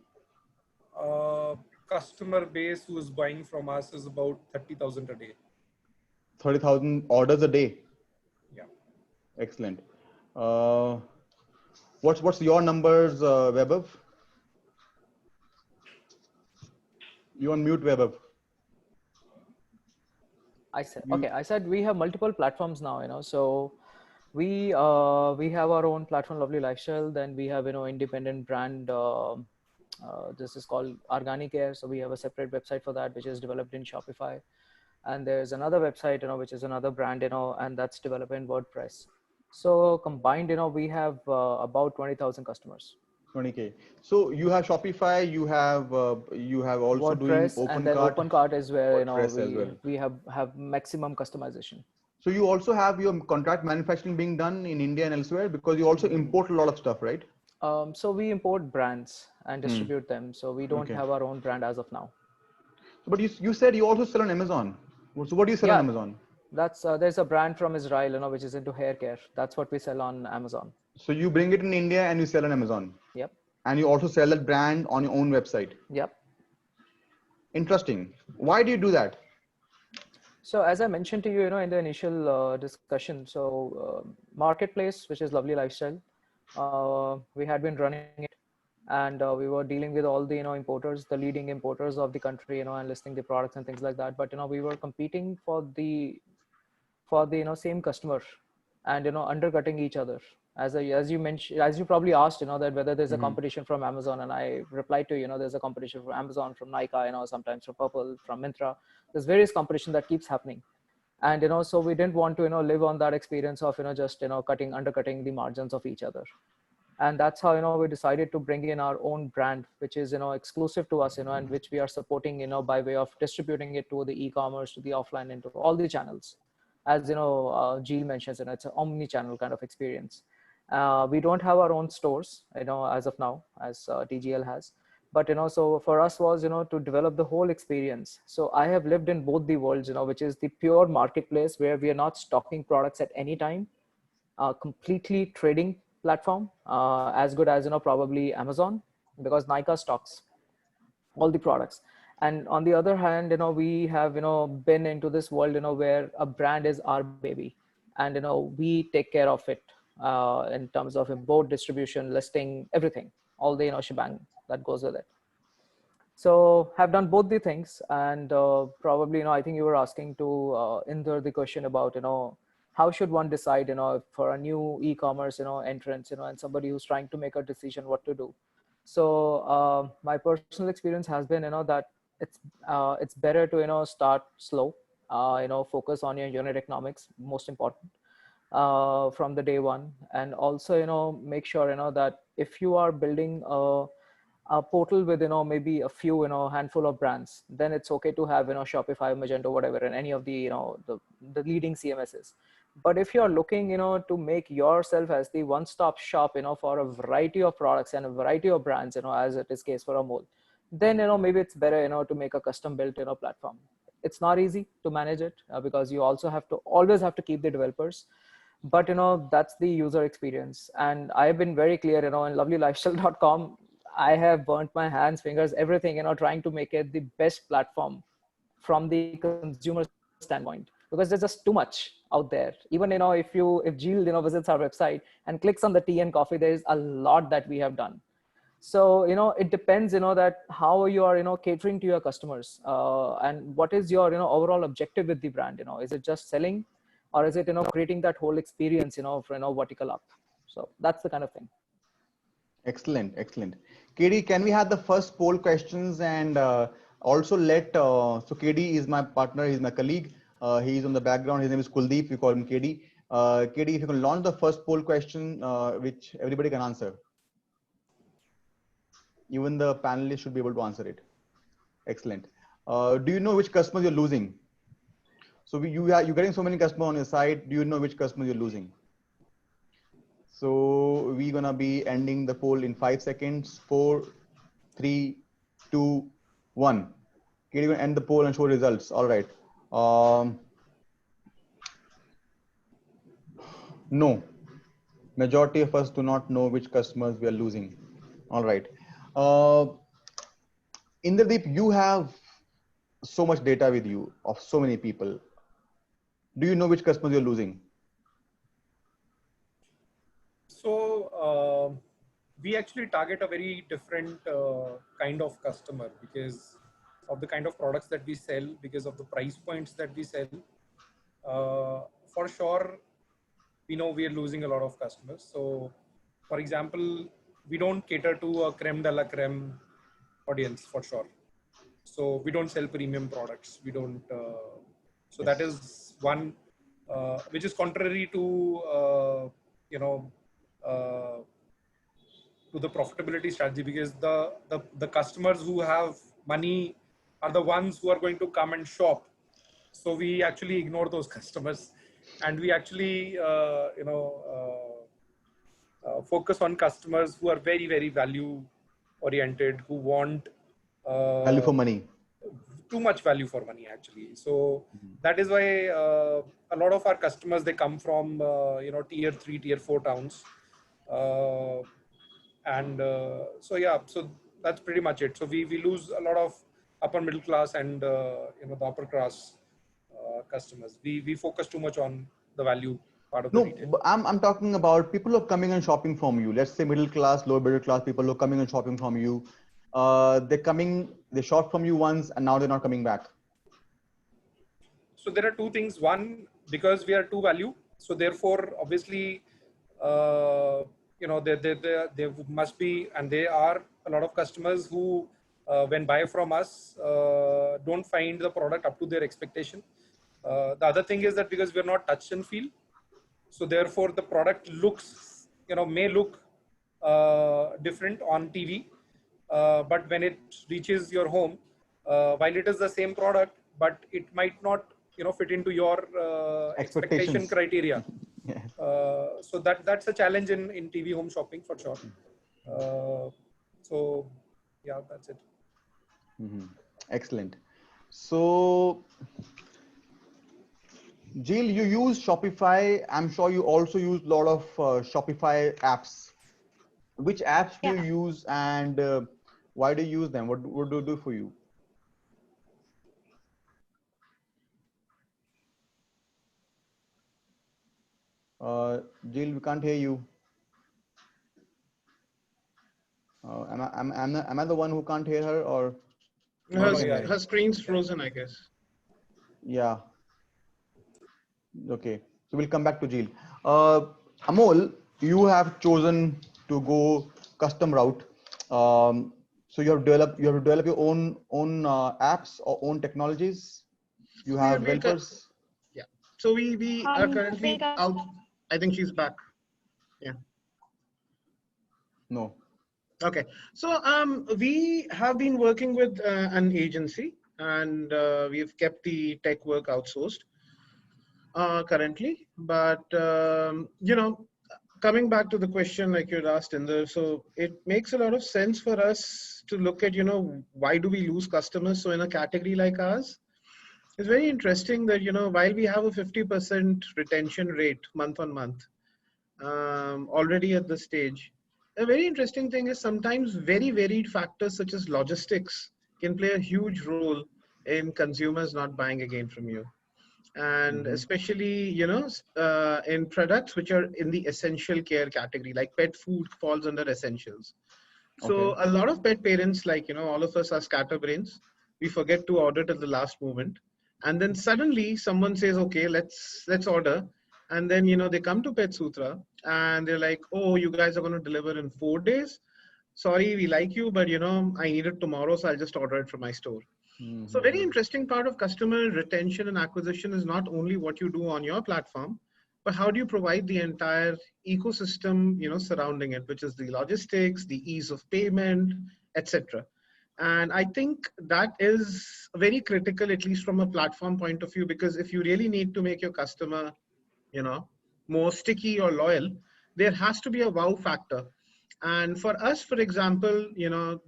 Customer base who is buying from us is about 30,000 a day. 30,000 orders a day. Yeah. Excellent. What's your numbers, Vaibhav? You on mute, Vaibhav. I said we have multiple platforms now, so we have our own platform, Lovely Lifestyle. Then we have, independent brand. This is called Organic Air. So we have a separate website for that, which is developed in Shopify. And there's another website, which is another brand, and that's developed in WordPress. So combined, we have about 20,000 customers. 20K. So you have Shopify, you have also WordPress, doing and then OpenCart. OpenCart is where WordPress we have maximum customization. So you also have your contract manufacturing being done in India and elsewhere, because you also import a lot of stuff, right? So we import brands and distribute them. So we don't Okay. have our own brand as of now. But you said you also sell on Amazon. So what do you sell on Amazon? That's there's a brand from Israel, which is into hair care. That's what we sell on Amazon. So you bring it in India and you sell on Amazon. Yep. And you also sell that brand on your own website. Yep. Interesting. Why do you do that? So as I mentioned to you, in the initial discussion, so marketplace, which is Lovely Lifestyle, we had been running it, and we were dealing with all the importers, the leading importers of the country, and listing the products and things like that. But we were competing for the same customer, and undercutting each other. As you mentioned, as you probably asked, that whether there's a competition from Amazon, and I replied to there's a competition from Amazon, from Nykaa, sometimes from Purple, from Myntra. There's various competition that keeps happening, and so we didn't want to live on that experience of just undercutting the margins of each other. And that's how we decided to bring in our own brand, which is exclusive to us, and which we are supporting by way of distributing it to the e-commerce, to the offline, into all the channels. As Jill mentions, it's an omni-channel kind of experience. We don't have our own stores, as of now, as TGL has. But so for us was to develop the whole experience. So I have lived in both the worlds, which is the pure marketplace where we are not stocking products at any time, completely trading platform, as good as probably Amazon, because Nykaa stocks all the products. And on the other hand, we have been into this world where a brand is our baby, and we take care of it in terms of import, distribution, listing, everything, all the shebang that goes with it. So have done both the things. And probably I think you were asking to Inder the question about how should one decide for a new e-commerce entrance, and somebody who's trying to make a decision what to do. So my personal experience has been that it's better to start slow, focus on your unit economics, most important, from the day one. And also make sure that if you are building a portal with maybe a few handful of brands, then it's okay to have Shopify, Magento, whatever, and any of the the leading CMSs. But if you're looking to make yourself as the one-stop shop for a variety of products and a variety of brands, as it is case for Amol, then maybe it's better to make a custom built platform. It's not easy to manage it, because you also always have to keep the developers. But that's the user experience. And I've been very clear in lovelylifestyle.com, I have burnt my hands, fingers, everything, trying to make it the best platform from the consumer standpoint, because there's just too much out there. Even if Jill visits our website and clicks on the tea and coffee, there's a lot that we have done. So, it depends, that how you are, catering to your customers, and what is your, overall objective with the brand. Is it just selling, or is it, creating that whole experience, for, vertical up. So that's the kind of thing. Excellent, excellent. KD, can we have the first poll questions, and also let, so KD is my partner, he's my colleague. He's on the background, his name is Kuldeep, we call him KD. KD, if you can launch the first poll question, which everybody can answer. Even the panelists should be able to answer it. Excellent. Do you know which customers you're losing? So you're getting so many customers on your site. Do you know which customers you're losing? So we're gonna be ending the poll in 5 seconds. 4, 3, 2, 1. Can you end the poll and show results? All right. No. Majority of us do not know which customers we are losing. All right. Indradeep, you have so much data with you of so many people. Do you know which customers you're losing? So we actually target a very different kind of customer because of the kind of products that we sell, because of the price points that we sell. For sure, we know we are losing a lot of customers. So, for example, we don't cater to a creme de la creme audience for sure. So we don't sell premium products. We don't. So that is one, which is contrary to to the profitability strategy, because the customers who have money are the ones who are going to come and shop. So we actually ignore those customers, and we actually focus on customers who are very, very value oriented, who want Value for money. too much value for money actually. So that is why a lot of our customers, they come from tier 3, tier 4 towns, and so yeah, so that's pretty much it. So we lose a lot of upper middle class and the upper class customers. We focus too much on the value part of the retail. No, I'm talking about people who are coming and shopping from you. Let's say middle class, lower middle class people who are coming and shopping from you. They shop from you once and now they're not coming back. So there are two things. One, because we are too value, so therefore obviously there must be, and there are a lot of customers who when buy from us don't find the product up to their expectation. The other thing is that because we're not touch and feel, so therefore the product looks, may look different on TV, but when it reaches your home, while it is the same product, but it might not fit into your expectation criteria. Yes. So that's a challenge in TV home shopping for sure. So yeah, that's it. Excellent. So Jill, you use Shopify. I'm sure you also use a lot of Shopify apps. Which apps do you use, and why do you use them? What do they do for you? Jill, we can't hear you. Am I the one who can't hear her, or? Her screen's frozen, I guess. Yeah. Okay. So we'll come back to Jill. Amol, you have chosen to go custom route. So you have to develop your own apps or own technologies. You have developers. Yeah. So we are currently out. I think she's back. Yeah. No. Okay. So we have been working with an agency, and we've kept the tech work outsourced currently. But coming back to the question like you'd asked, Inder, so it makes a lot of sense for us to look at why do we lose customers. So in a category like ours, it's very interesting that while we have a 50% retention rate month on month already at this stage, a very interesting thing is sometimes very varied factors such as logistics can play a huge role in consumers not buying again from you. And especially, in products which are in the essential care category, like pet food falls under essentials. So Okay. a lot of pet parents, like, all of us are scatterbrains. We forget to order till the last moment. And then suddenly someone says, okay, let's order. And then, they come to Pet Sutra and they're like, oh, you guys are going to deliver in 4 days. Sorry, we like you, but I need it tomorrow, so I'll just order it from my store. So very Mm-hmm. interesting part of customer retention and acquisition is not only what you do on your platform, but how do you provide the entire ecosystem, surrounding it, which is the logistics, the ease of payment, etc. And I think that is very critical, at least from a platform point of view, because if you really need to make your customer, you know, more sticky or loyal, there has to be a wow factor. And for us, for example,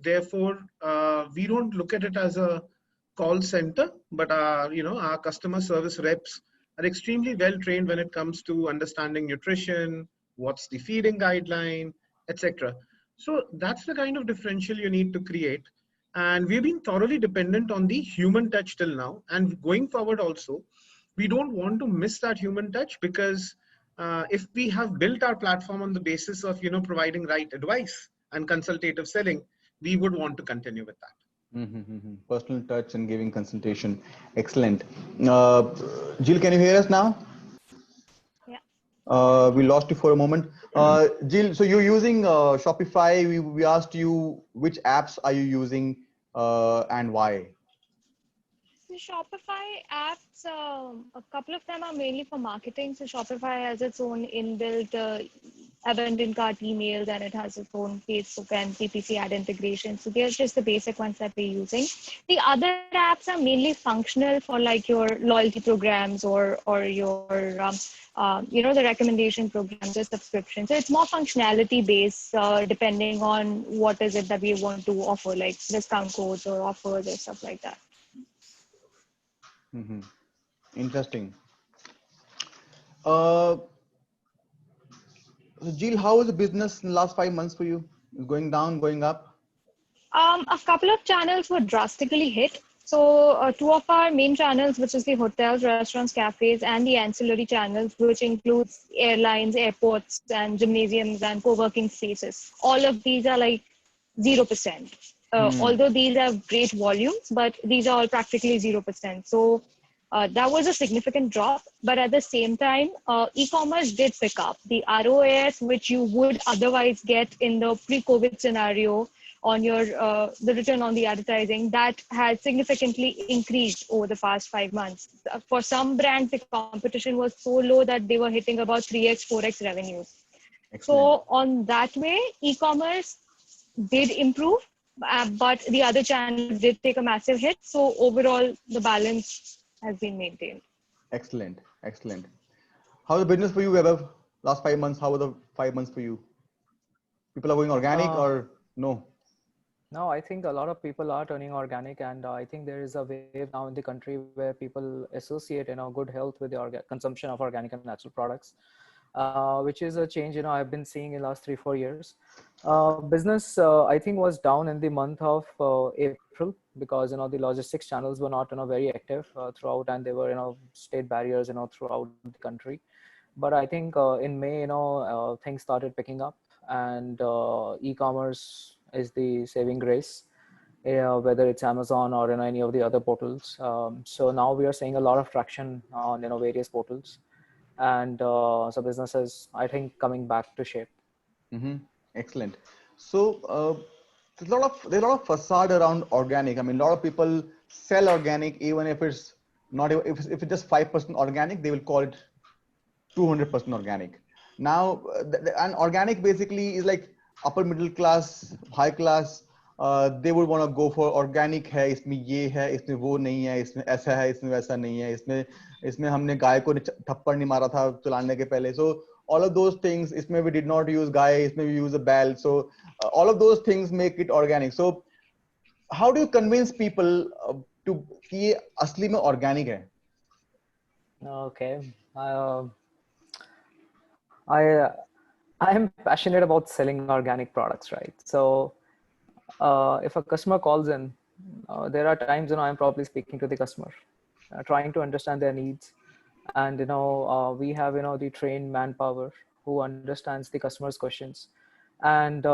therefore, we don't look at it as a call center, but our customer service reps are extremely well trained when it comes to understanding nutrition, what's the feeding guideline, etc. So that's the kind of differential you need to create. And we've been thoroughly dependent on the human touch till now. And going forward also, we don't want to miss that human touch, because if we have built our platform on the basis of providing right advice and consultative selling, we would want to continue with that. Mm-hmm. Personal touch and giving consultation. Excellent. Uh, Jill, can you hear us now? Yeah. We lost you for a moment. Jill, so you're using Shopify. We asked you which apps are you using and why? The Shopify apps, a couple of them are mainly for marketing. So Shopify has its own inbuilt abandoned cart emails, and it has its own Facebook and PPC ad integration. So there's just the basic ones that we're using. The other apps are mainly functional for like your loyalty programs or your the recommendation programs or subscription. So it's more functionality based, depending on what is it that we want to offer, like discount codes or offers or stuff like that. Mm-hmm. Interesting. Uh, so Jill, how is the business in the last 5 months for you? Going down, going up? A couple of channels were drastically hit. So two of our main channels, which is the hotels, restaurants, cafes, and the ancillary channels, which includes airlines, airports, and gymnasiums and co-working spaces. All of these are like 0%. Although these have great volumes, but these are all practically 0%. So that was a significant drop. But at the same time, e-commerce did pick up. The ROAS, which you would otherwise get in the pre-COVID scenario, on your the return on the advertising, that has significantly increased over the past 5 months. For some brands, the competition was so low that they were hitting about 3x, 4x revenues. Excellent. So on that way, e-commerce did improve, but the other channels did take a massive hit. So overall, the balance has been maintained. Excellent. Excellent. How's the business for you, Weber? Last 5 months, how were the 5 months for you? People are going organic or no? No, I think a lot of people are turning organic, and I think there is a wave now in the country where people associate, good health with the consumption of organic and natural products, which is a change, I've been seeing in the last 3-4 years. Business, I think, was down in the month of April because, the logistics channels were not, very active throughout, and there were, state barriers, throughout the country. But I think in May, things started picking up, and e-commerce is the saving grace, whether it's Amazon or any of the other portals. So now we are seeing a lot of traction on various portals, and so business is, I think, coming back to shape. Mm-hmm. Excellent. So there's a lot of facade around organic. I mean, a lot of people sell organic, even if it's not if it's just 5% organic, they will call it 200% organic. Now, and organic basically is like upper middle class, high class. They would want to go for organic है, इसमें ये है, इसमें वो नहीं है, इसमें ऐसा है, इसमें वैसा नहीं है, इसमें हमने गाय को थप्पड़ नहीं मारा था चलाने के पहले. So all of those things, इसमें we did not use गाय, इसमें we use a बैल. So all of those things make it organic. So how do you convince people to कि ये असली में organic है? Okay. I am passionate about selling organic products, right? So if a customer calls in, there are times I'm probably speaking to the customer, trying to understand their needs, and we have the trained manpower who understands the customer's questions, And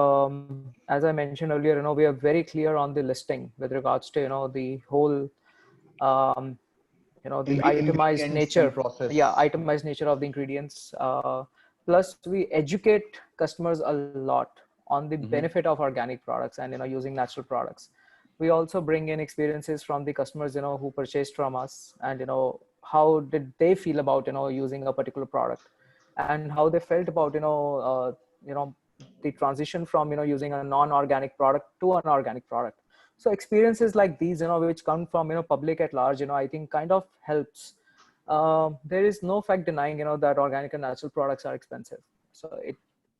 as I mentioned earlier, we are very clear on the listing with regards to, the whole, um, the itemized Ingredients and nature. Yeah, process. itemized nature of the ingredients. Plus, we educate customers a lot on the Mhm. benefit of organic products and, using natural products. We also bring in experiences from the customers, who purchased from us, and, how did they feel about, using a particular product, and how they felt about, you know, the transition from, using a non-organic product to an organic product. So experiences like these, which come from, public at large, I think kind of helps. There is no fact denying, that organic and natural products are expensive. So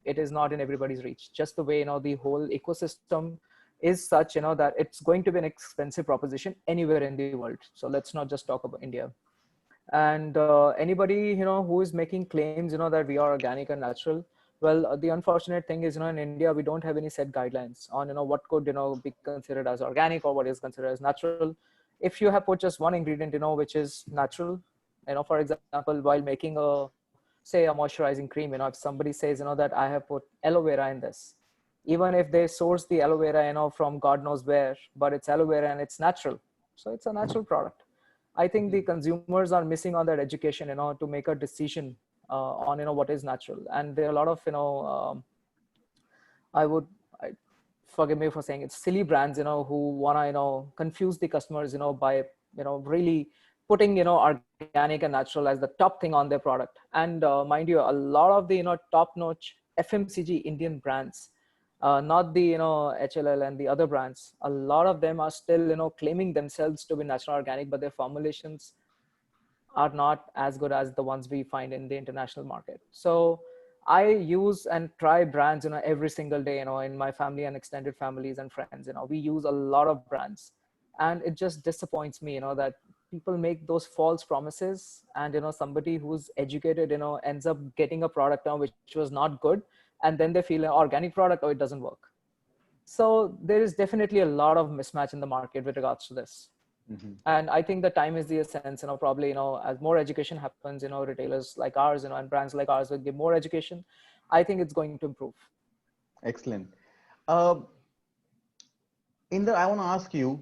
it is not in everybody's reach. Just the way, the whole ecosystem is such, that it's going to be an expensive proposition anywhere in the world. So let's not just talk about India. And anybody, who is making claims, that we are organic and natural, well, the unfortunate thing is, in India, we don't have any set guidelines on, what could, be considered as organic or what is considered as natural. If you have put just one ingredient, which is natural, for example, while making say a moisturizing cream, if somebody says, that I have put aloe vera in this, even if they source the aloe vera, from God knows where, but it's aloe vera and it's natural. So it's a natural product. I think the consumers are missing on that education, to make a decision on, what is natural. And there are a lot of, I would, forgive me for saying it's silly brands, who want to, confuse the customers, by, really putting, organic and natural as the top thing on their product. And mind you, a lot of the, top-notch FMCG Indian brands, not the, HLL and the other brands, a lot of them are still, claiming themselves to be natural organic, but their formulations are not as good as the ones we find in the international market. So I use and try brands, every single day, in my family and extended families and friends, we use a lot of brands. And it just disappoints me, that people make those false promises, and, somebody who's educated, ends up getting a product now which was not good. And then they feel an organic product, or it doesn't work. So there is definitely a lot of mismatch in the market with regards to this. Mhm. And I think the time is the essence, probably, as more education happens, retailers like ours, and brands like ours will give more education. I think it's going to improve. Excellent. Uh, Inder, I want to ask you,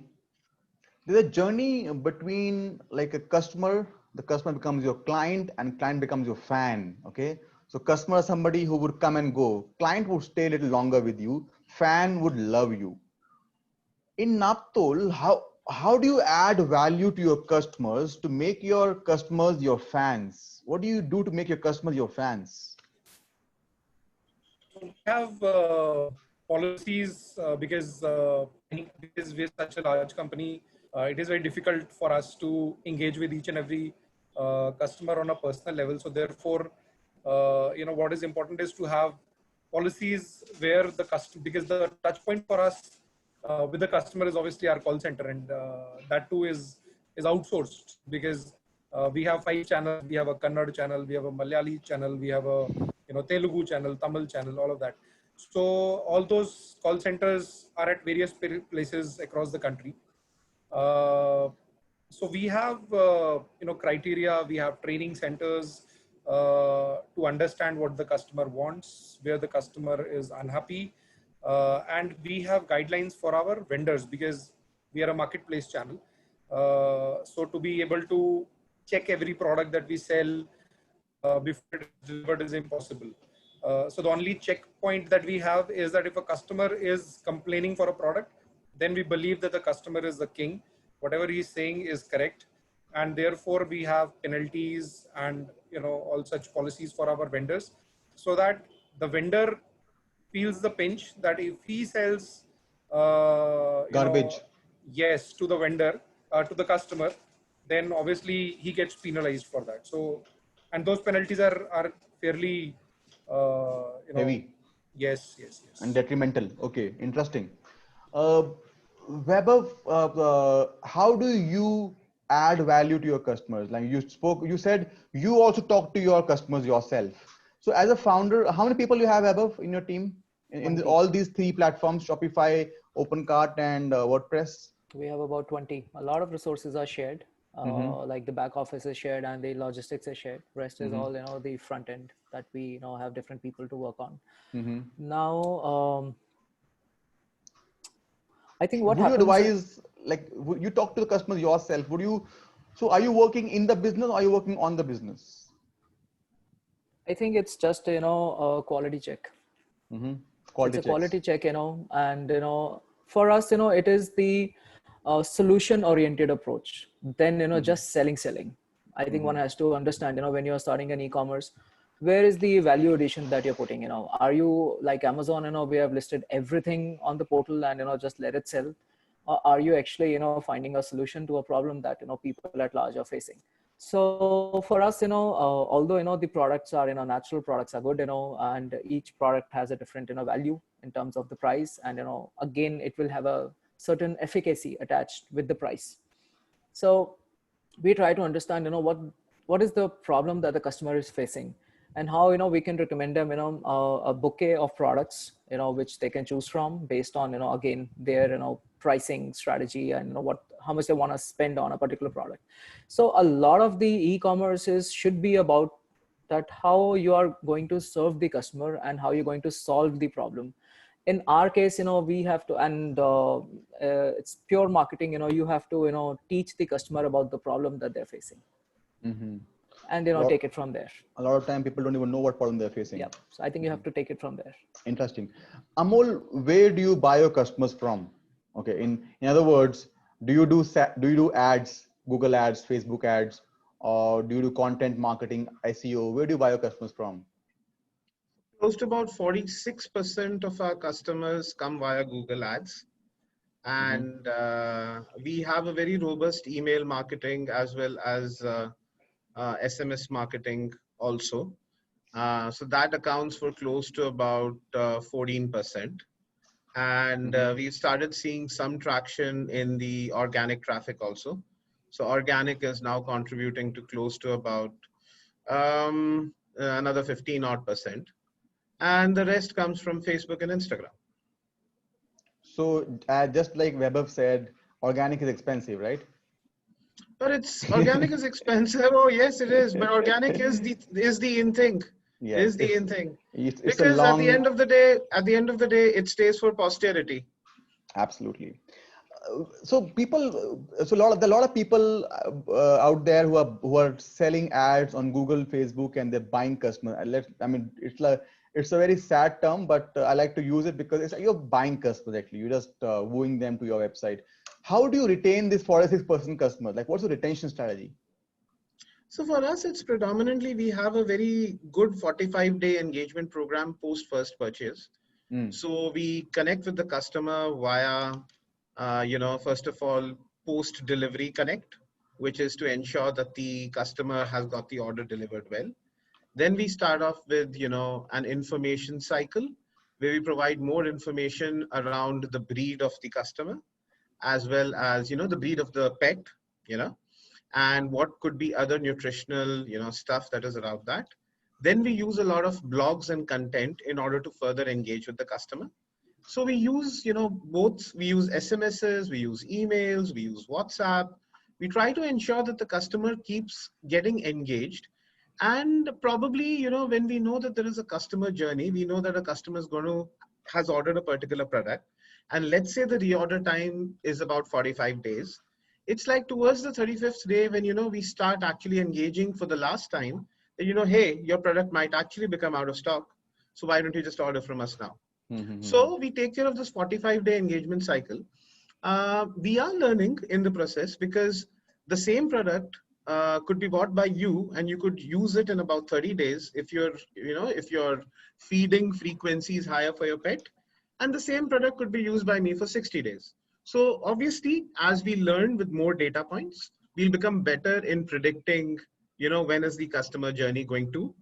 there's a journey between like a customer, the customer becomes your client and client becomes your fan. Okay. So customer is somebody who would come and go. Client would stay a little longer with you. Fan would love you. In Naptol, how do you add value to your customers to make your customers your fans? What do you do to make your customers your fans? We have policies because we're such a large company, it is very difficult for us to engage with each and every customer on a personal level. So therefore, what is important is to have policies where the customer, because the touch point for us with the customer is obviously our call center, and that too is outsourced because we have 5 channels. We have a Kannada channel, we have a Malayali channel, we have a Telugu channel, Tamil channel, all of that. So all those call centers are at various places across the country. So we have criteria, we have training centers to understand what the customer wants, where the customer is unhappy, and we have guidelines for our vendors because we are a marketplace channel. So to be able to check every product that we sell before it is delivered is impossible. So the only checkpoint that we have is that if a customer is complaining for a product, then we believe that the customer is the king. Whatever he's saying is correct, and therefore we have penalties and all such policies for our vendors, so that the vendor feels the pinch that if he sells, Garbage. yes, to the vendor, to the customer, then obviously he gets penalized for that. So, and those penalties are fairly, Heavy yes. and detrimental. Okay, interesting. Uh, Weber, how do you add value to your customers? Like you said you also talk to your customers yourself. So as a founder, how many people you have, Weber, in your team in 20. all these 3 platforms, Shopify, OpenCart, and WordPress? We have about 20. A lot of resources are shared. Like the back office is shared and the logistics is shared. Rest is all, the front end that we, have different people to work on. Now, I think what would happens. You advise, like, would you talk to the customers yourself? So are you working in the business or are you working on the business? I think it's just, a quality check. It's a quality check, and, for us, it is the solution oriented approach. Then, just selling. I think one has to understand, when you're starting an e-commerce, where is the value addition that you're putting? Are you like Amazon, we have listed everything on the portal and, just let it sell? Or are you actually, finding a solution to a problem that, people at large are facing? So for us, although, the products are, natural products are good, and each product has a different, value in terms of the price. And, again, it will have a certain efficacy attached with the price. So we try to understand, what is the problem that the customer is facing, and how, we can recommend them, a bouquet of products, which they can choose from based on, again, their, pricing strategy and, how much they want to spend on a particular product. So a lot of the e-commerces should be about that, how you are going to serve the customer and how you're going to solve the problem. In our case, we have to, and it's pure marketing, you have to, teach the customer about the problem that they're facing. And, take it from there. A lot of time people don't even know what problem they're facing. Yeah. So I think you have to take it from there. Interesting. Amol, where do you buy your customers from? Okay. In other words, do you do ads, Google ads, Facebook ads, or do you do content marketing, SEO? Where do you buy your customers from? Close to about 46% of our customers come via Google ads. And we have a very robust email marketing as well as SMS marketing also. So that accounts for close to about 14%. And we've started seeing some traction in the organic traffic also. So organic is now contributing to close to about another 15% odd. And the rest comes from Facebook and Instagram. So just like Vaibhav said, organic is expensive, right? But organic is expensive. Oh yes, it is. But organic is the in thing. Yeah, is the in thing. It's because at the end of the day, it stays for posterity. Absolutely. So a lot of people out there who are selling ads on Google, Facebook, and they're buying customers. It's a very sad term, but I like to use it because it's like you're buying customers. Actually, you're just wooing them to your website. How do you retain this 46% customers? Like, what's the retention strategy? So for us, it's predominantly, we have a very good 45-day engagement program post first purchase. So we connect with the customer via, first of all, post delivery connect, which is to ensure that the customer has got the order delivered well. Then we start off with, an information cycle where we provide more information around the breed of the customer, as well as, the breed of the pet, and what could be other nutritional, stuff that is around that. Then we use a lot of blogs and content in order to further engage with the customer. So we use, both, we use SMSs, we use emails, we use WhatsApp. We try to ensure that the customer keeps getting engaged. And probably, when we know that there is a customer journey, we know that a customer has ordered a particular product. And let's say the reorder time is about 45 days. It's like towards the 35th day when, we start actually engaging for the last time, that, hey, your product might actually become out of stock. So why don't you just order from us now? So we take care of this 45-day engagement cycle. We are learning in the process because the same product could be bought by you and you could use it in about 30 days if your feeding frequency is higher for your pet. And the same product could be used by me for 60 days. So obviously, as we learn with more data points, we'll become better in predicting, when is the customer journey going to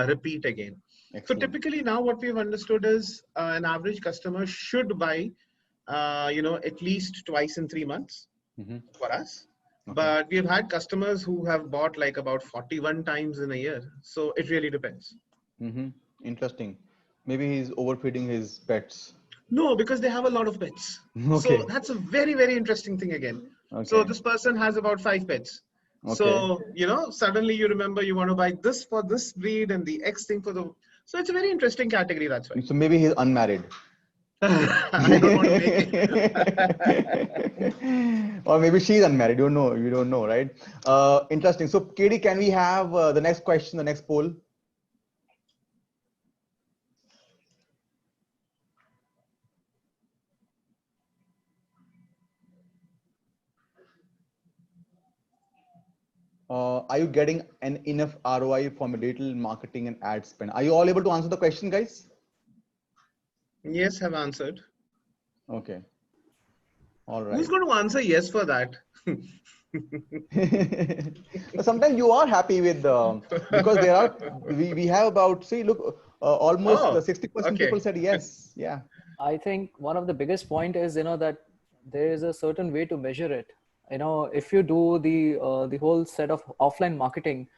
repeat again. Excellent. So typically now what we've understood is an average customer should buy, at least twice in 3 months for us. Okay. But we've had customers who have bought like about 41 times in a year. So it really depends. Interesting. Maybe he's overfeeding his pets. No, because they have a lot of pets. Okay. So that's a very, very interesting thing again. Okay. So this person has about 5 pets. So, suddenly you remember you want to buy this for this breed and the X thing for the. So it's a very interesting category. That's why. So maybe he's unmarried. I don't want to make it. Or maybe she's unmarried. You don't know. You don't know, right? Interesting. So, Katie, can we have the next question, the next poll? Are you getting an enough ROI from digital marketing and ad spend? Are you all able to answer the question, guys? Yes, have answered. Okay. All right. Who's going to answer yes for that? Sometimes you are happy with because there are we have about, see, look, almost 60% people said yes. Yeah. I think one of the biggest point is, that there is a certain way to measure it. If you do the whole set of offline marketing,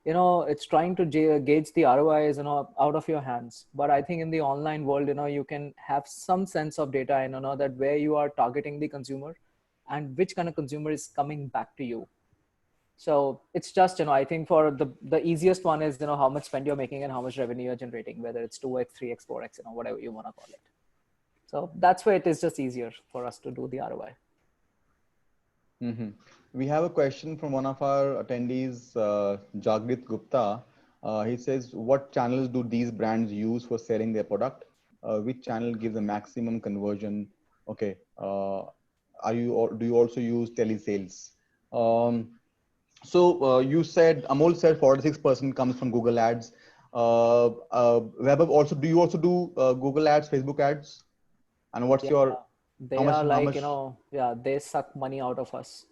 it's trying to gauge the ROIs, out of your hands. But I think in the online world, you can have some sense of data and that where you are targeting the consumer and which kind of consumer is coming back to you. So it's just, I think for the easiest one is, how much spend you're making and how much revenue you're generating, whether it's 2x, 3x, 4x, whatever you want to call it. So that's why it is just easier for us to do the ROI. Mm-hmm. We have a question from one of our attendees, Jagrit Gupta. He says, what channels do these brands use for selling their product? Which channel gives the maximum conversion? Okay. Do you also use telesales? So you said, Amol said 46% comes from Google ads. Vaibhav, do you also do Google ads, Facebook ads? And what's your, they are like, they suck money out of us.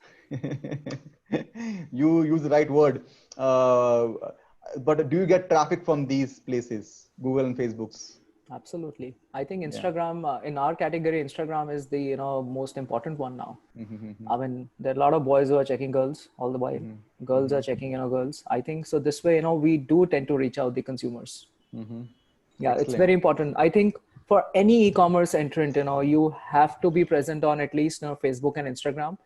You use the right word. But do you get traffic from these places, Google and Facebooks? Absolutely. I think Instagram, in our category, Instagram is the most important one now. I mean, there are a lot of boys who are checking girls all the while. Girls are checking girls. I think so. This way, we do tend to reach out the consumers. Yeah, Excellent. It's very important. I think for any e-commerce entrant, you have to be present on at least Facebook and Instagram.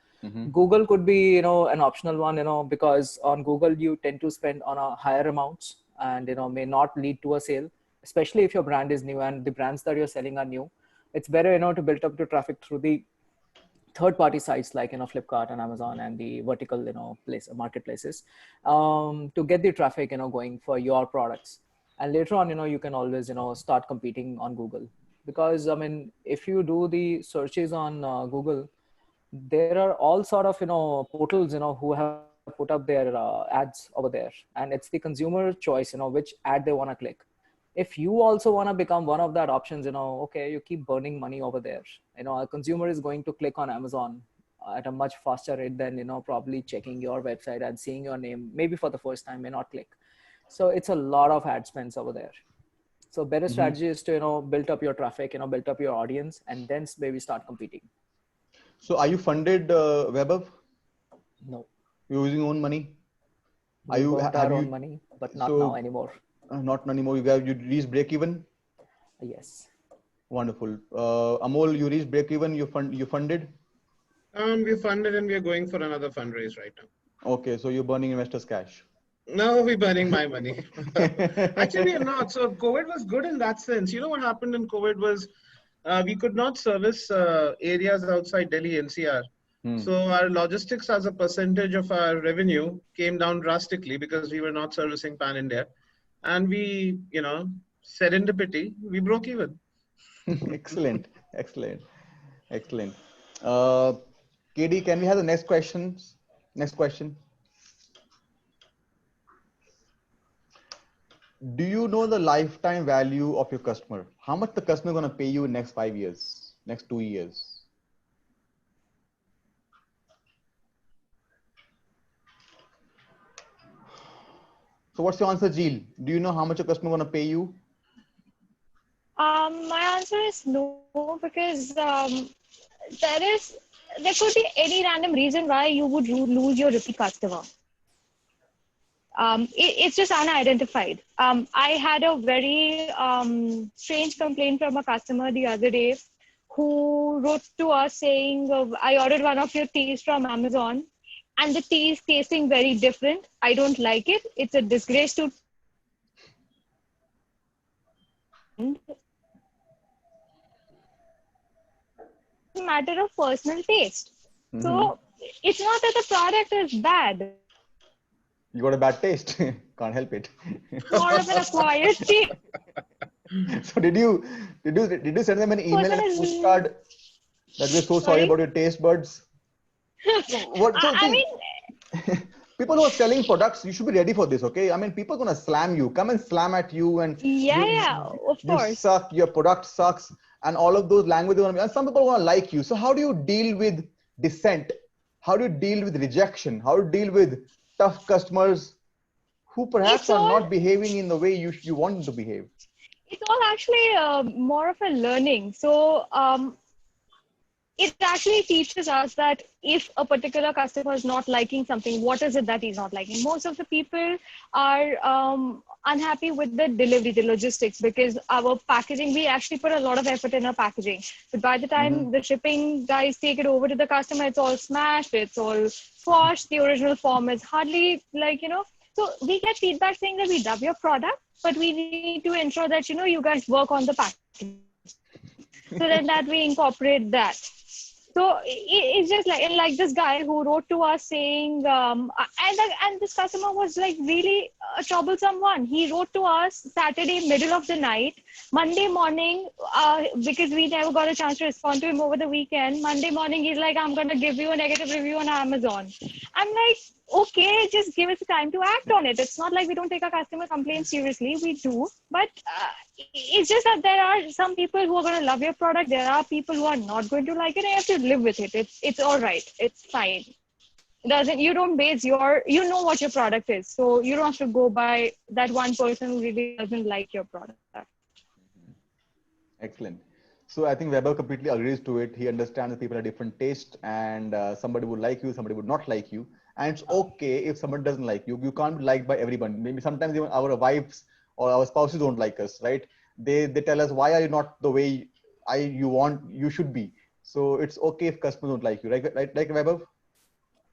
Google could be an optional one, because on Google you tend to spend on a higher amounts and may not lead to a sale, especially if your brand is new and the brands that you're selling are new. It's better to build up the traffic through the third-party sites like Flipkart and Amazon and the vertical marketplaces to get the traffic going for your products. And later on, you can always, start competing on Google, because I mean, if you do the searches on Google, there are all sort of, portals, who have put up their ads over there, and it's the consumer choice, which ad they want to click. If you also want to become one of that options, okay, you keep burning money over there. A consumer is going to click on Amazon at a much faster rate than, probably checking your website and seeing your name, maybe for the first time, may not click. So it's a lot of ad spends over there. So better strategy is to, build up your traffic, build up your audience, and then maybe start competing. So are you funded, Vaibhav? No. You're using own money? We have our own money, but not now anymore. Not anymore. You reached break even? Yes. Wonderful. Amol, you reached break even. You funded? We're funded and we're going for another fundraise right now. Okay, so you're burning investors' cash. No, we're burning my money. Actually, we are not. So COVID was good in that sense. What happened in COVID was we could not service areas outside Delhi NCR. So our logistics as a percentage of our revenue came down drastically because we were not servicing Pan India. And we, serendipity, we broke even. Excellent. KD, can we have the next question? Do you know the lifetime value of your customer? How much the customer going to pay you in next 5 years, next 2 years? So what's your answer, Jill? Do you know how much a customer going to pay you? My answer is no, because there could be any random reason why you would lose your repeat customer. It's just unidentified. I had a very strange complaint from a customer the other day who wrote to us saying, I ordered one of your teas from Amazon and the tea is tasting very different. I don't like it. It's a disgrace to matter of personal taste. So it's not that the product is bad. You got a bad taste. Can't help it. More of an acquired taste. So did you send them an email and a postcard that we're so sorry Sorry? about your taste buds? What? So I see, mean, people who are selling products, you should be ready for this, okay? I mean, people are gonna slam you, come and slam at you, and yeah, of you course. suck, your product sucks, and all of those languages. And some people are gonna like you. So how do you deal with dissent? How do you deal with rejection? How do you deal with tough customers who perhaps It's are all- not behaving in the way you want them to behave? It's all actually more of a learning. So it actually teaches us that if a particular customer is not liking something, what is it that he's not liking? Most of the people are unhappy with the delivery, the logistics, because our packaging, we actually put a lot of effort in our packaging. But by the time the shipping guys take it over to the customer, it's all smashed, it's all squashed. The original form is hardly so we get feedback saying that we love your product, but we need to ensure that, you guys work on the packaging. So then that we incorporate that. So it's just like this guy who wrote to us saying, and this customer was like really a troublesome one. He wrote to us Saturday, middle of the night, Monday morning, because we never got a chance to respond to him over the weekend. Monday morning, he's like, I'm going to give you a negative review on Amazon. I'm like, okay, just give us time to act on it. It's not like we don't take our customer complaints seriously. We do. But it's just that there are some people who are going to love your product. There are people who are not going to like it. And you have to live with it. It's all right. It's fine. You don't base you know what your product is. So you don't have to go by that one person who really doesn't like your product. Excellent. So I think Weber completely agrees to it. He understands that people have different tastes, and somebody would like you, somebody would not like you. And it's okay if someone doesn't like you. You can't be liked by everyone. Maybe sometimes even our wives or our spouses don't like us, right? They tell us, why are you not the way you should be? So it's okay if customers don't like you, right? Like Weber?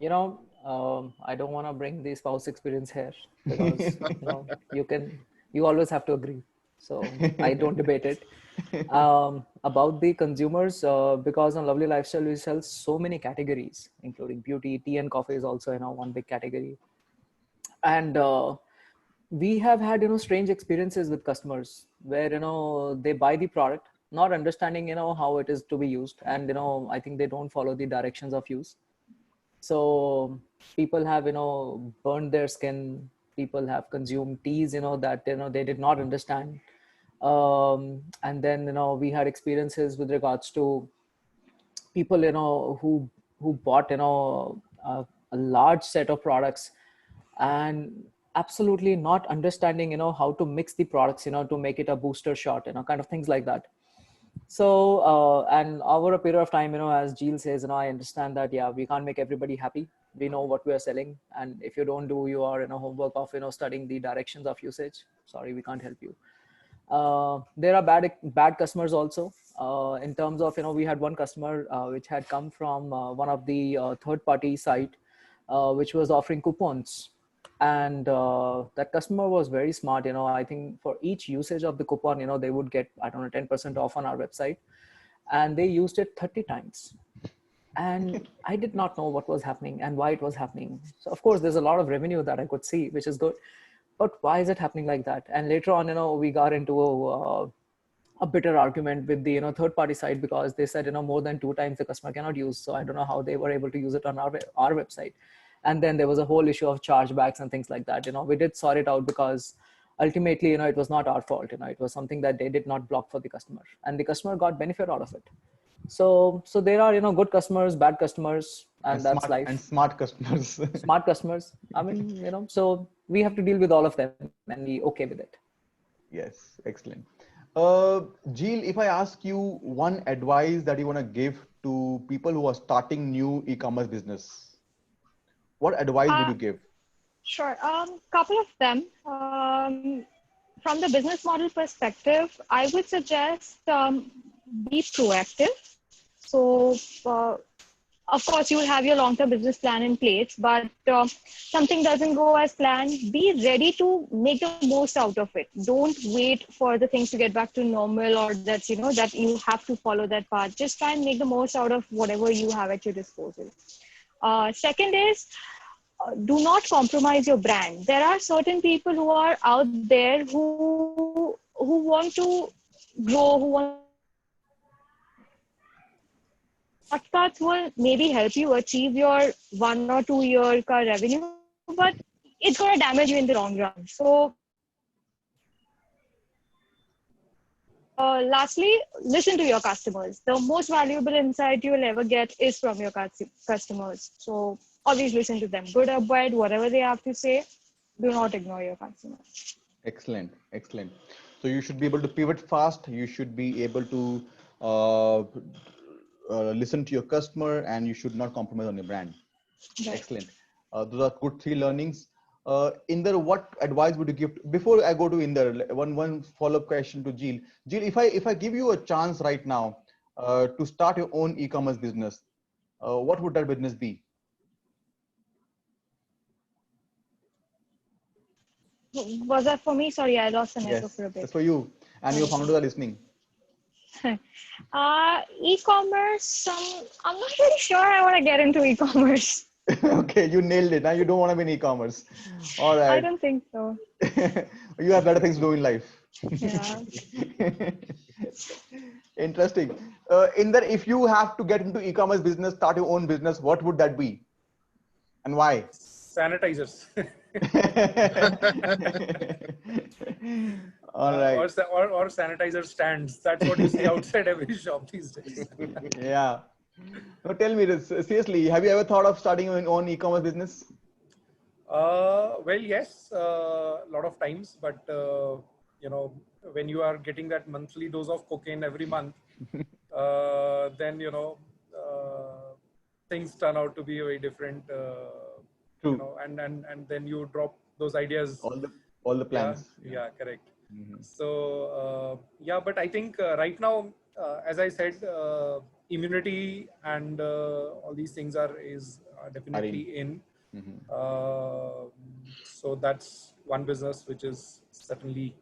I don't want to bring the spouse experience here because you always have to agree. So I don't debate it. About the consumers, because on Lovely Lifestyle we sell so many categories, including beauty, tea and coffee is also one big category. And we have had strange experiences with customers where they buy the product not understanding how it is to be used, and I think they don't follow the directions of use. So people have burned their skin. People have consumed teas that they did not understand. And then we had experiences with regards to people who bought a large set of products and absolutely not understanding how to mix the products to make it a booster shot, kind of things like that. So and over a period of time, as Jill says, I understand that we can't make everybody happy. We know what we are selling, and if you don't do your homework of studying the directions of usage, sorry, we can't help you. There are bad customers also, in terms of we had one customer which had come from one of the third-party site which was offering coupons, and that customer was very smart. I think for each usage of the coupon they would get, I don't know, 10% off on our website, and they used it 30 times. And I did not know what was happening and why it was happening. So of course there's a lot of revenue that I could see, which is good, but why is it happening like that? And later on, we got into a bitter argument with the third party side, because they said more than 2 times the customer cannot use. So I don't know how they were able to use it on our website. And then there was a whole issue of chargebacks and things like that. We did sort it out, because ultimately it was not our fault. It was something that they did not block for the customer, and the customer got benefit out of it. So there are good customers, bad customers, and that's smart, life. and smart customers. Smart customers. I mean, so we have to deal with all of them and be okay with it. Yes, excellent. Jill, if I ask you one advice that you want to give to people who are starting new e-commerce business, what advice would you give? Sure. Couple of them. From the business model perspective, I would suggest be proactive. So of course, you'll have your long-term business plan in place, but something doesn't go as planned, be ready to make the most out of it. Don't wait for the things to get back to normal, or that, that you have to follow that path. Just try and make the most out of whatever you have at your disposal. Second is, do not compromise your brand. There are certain people who are out there who want to grow, who want shortcuts will maybe help you achieve your 1 or 2 year car revenue, but it's going to damage you in the long run. So, lastly, listen to your customers. The most valuable insight you will ever get is from your customers. So, always listen to them. Good or bad, whatever they have to say, do not ignore your customers. Excellent, excellent. So you should be able to pivot fast. You should be able to uh, listen to your customer, and you should not compromise on your brand. Right. Excellent. Those are good 3 learnings. Inder, what advice would you give before I go to Inder? One follow-up question to Jill. Jill, if I give you a chance right now to start your own e-commerce business, what would that business be? Was that for me? Sorry, I lost the network Yes, for a bit. that's for you, and your founders are listening. E-commerce, I'm not really sure I want to get into e-commerce. Okay, you nailed it. Now you don't want to be in e-commerce. All right. I don't think so. You have better things to do in life. Yeah. Interesting. Inder, if you have to get into e-commerce business, start your own business, what would that be, and why? Sanitizers. All right. Or sanitizer stands. That's what you see outside every shop these days. Yeah. Now tell me this seriously. Have you ever thought of starting your own e-commerce business? Well, yes, a lot of times, but when you are getting that monthly dose of cocaine every month, then things turn out to be very different. True. And then you drop those ideas. All the plans. Yeah, correct. Mm-hmm. So but I think right now, as I said, immunity and all these things are definitely in. Mm-hmm. So that's one business which is certainly,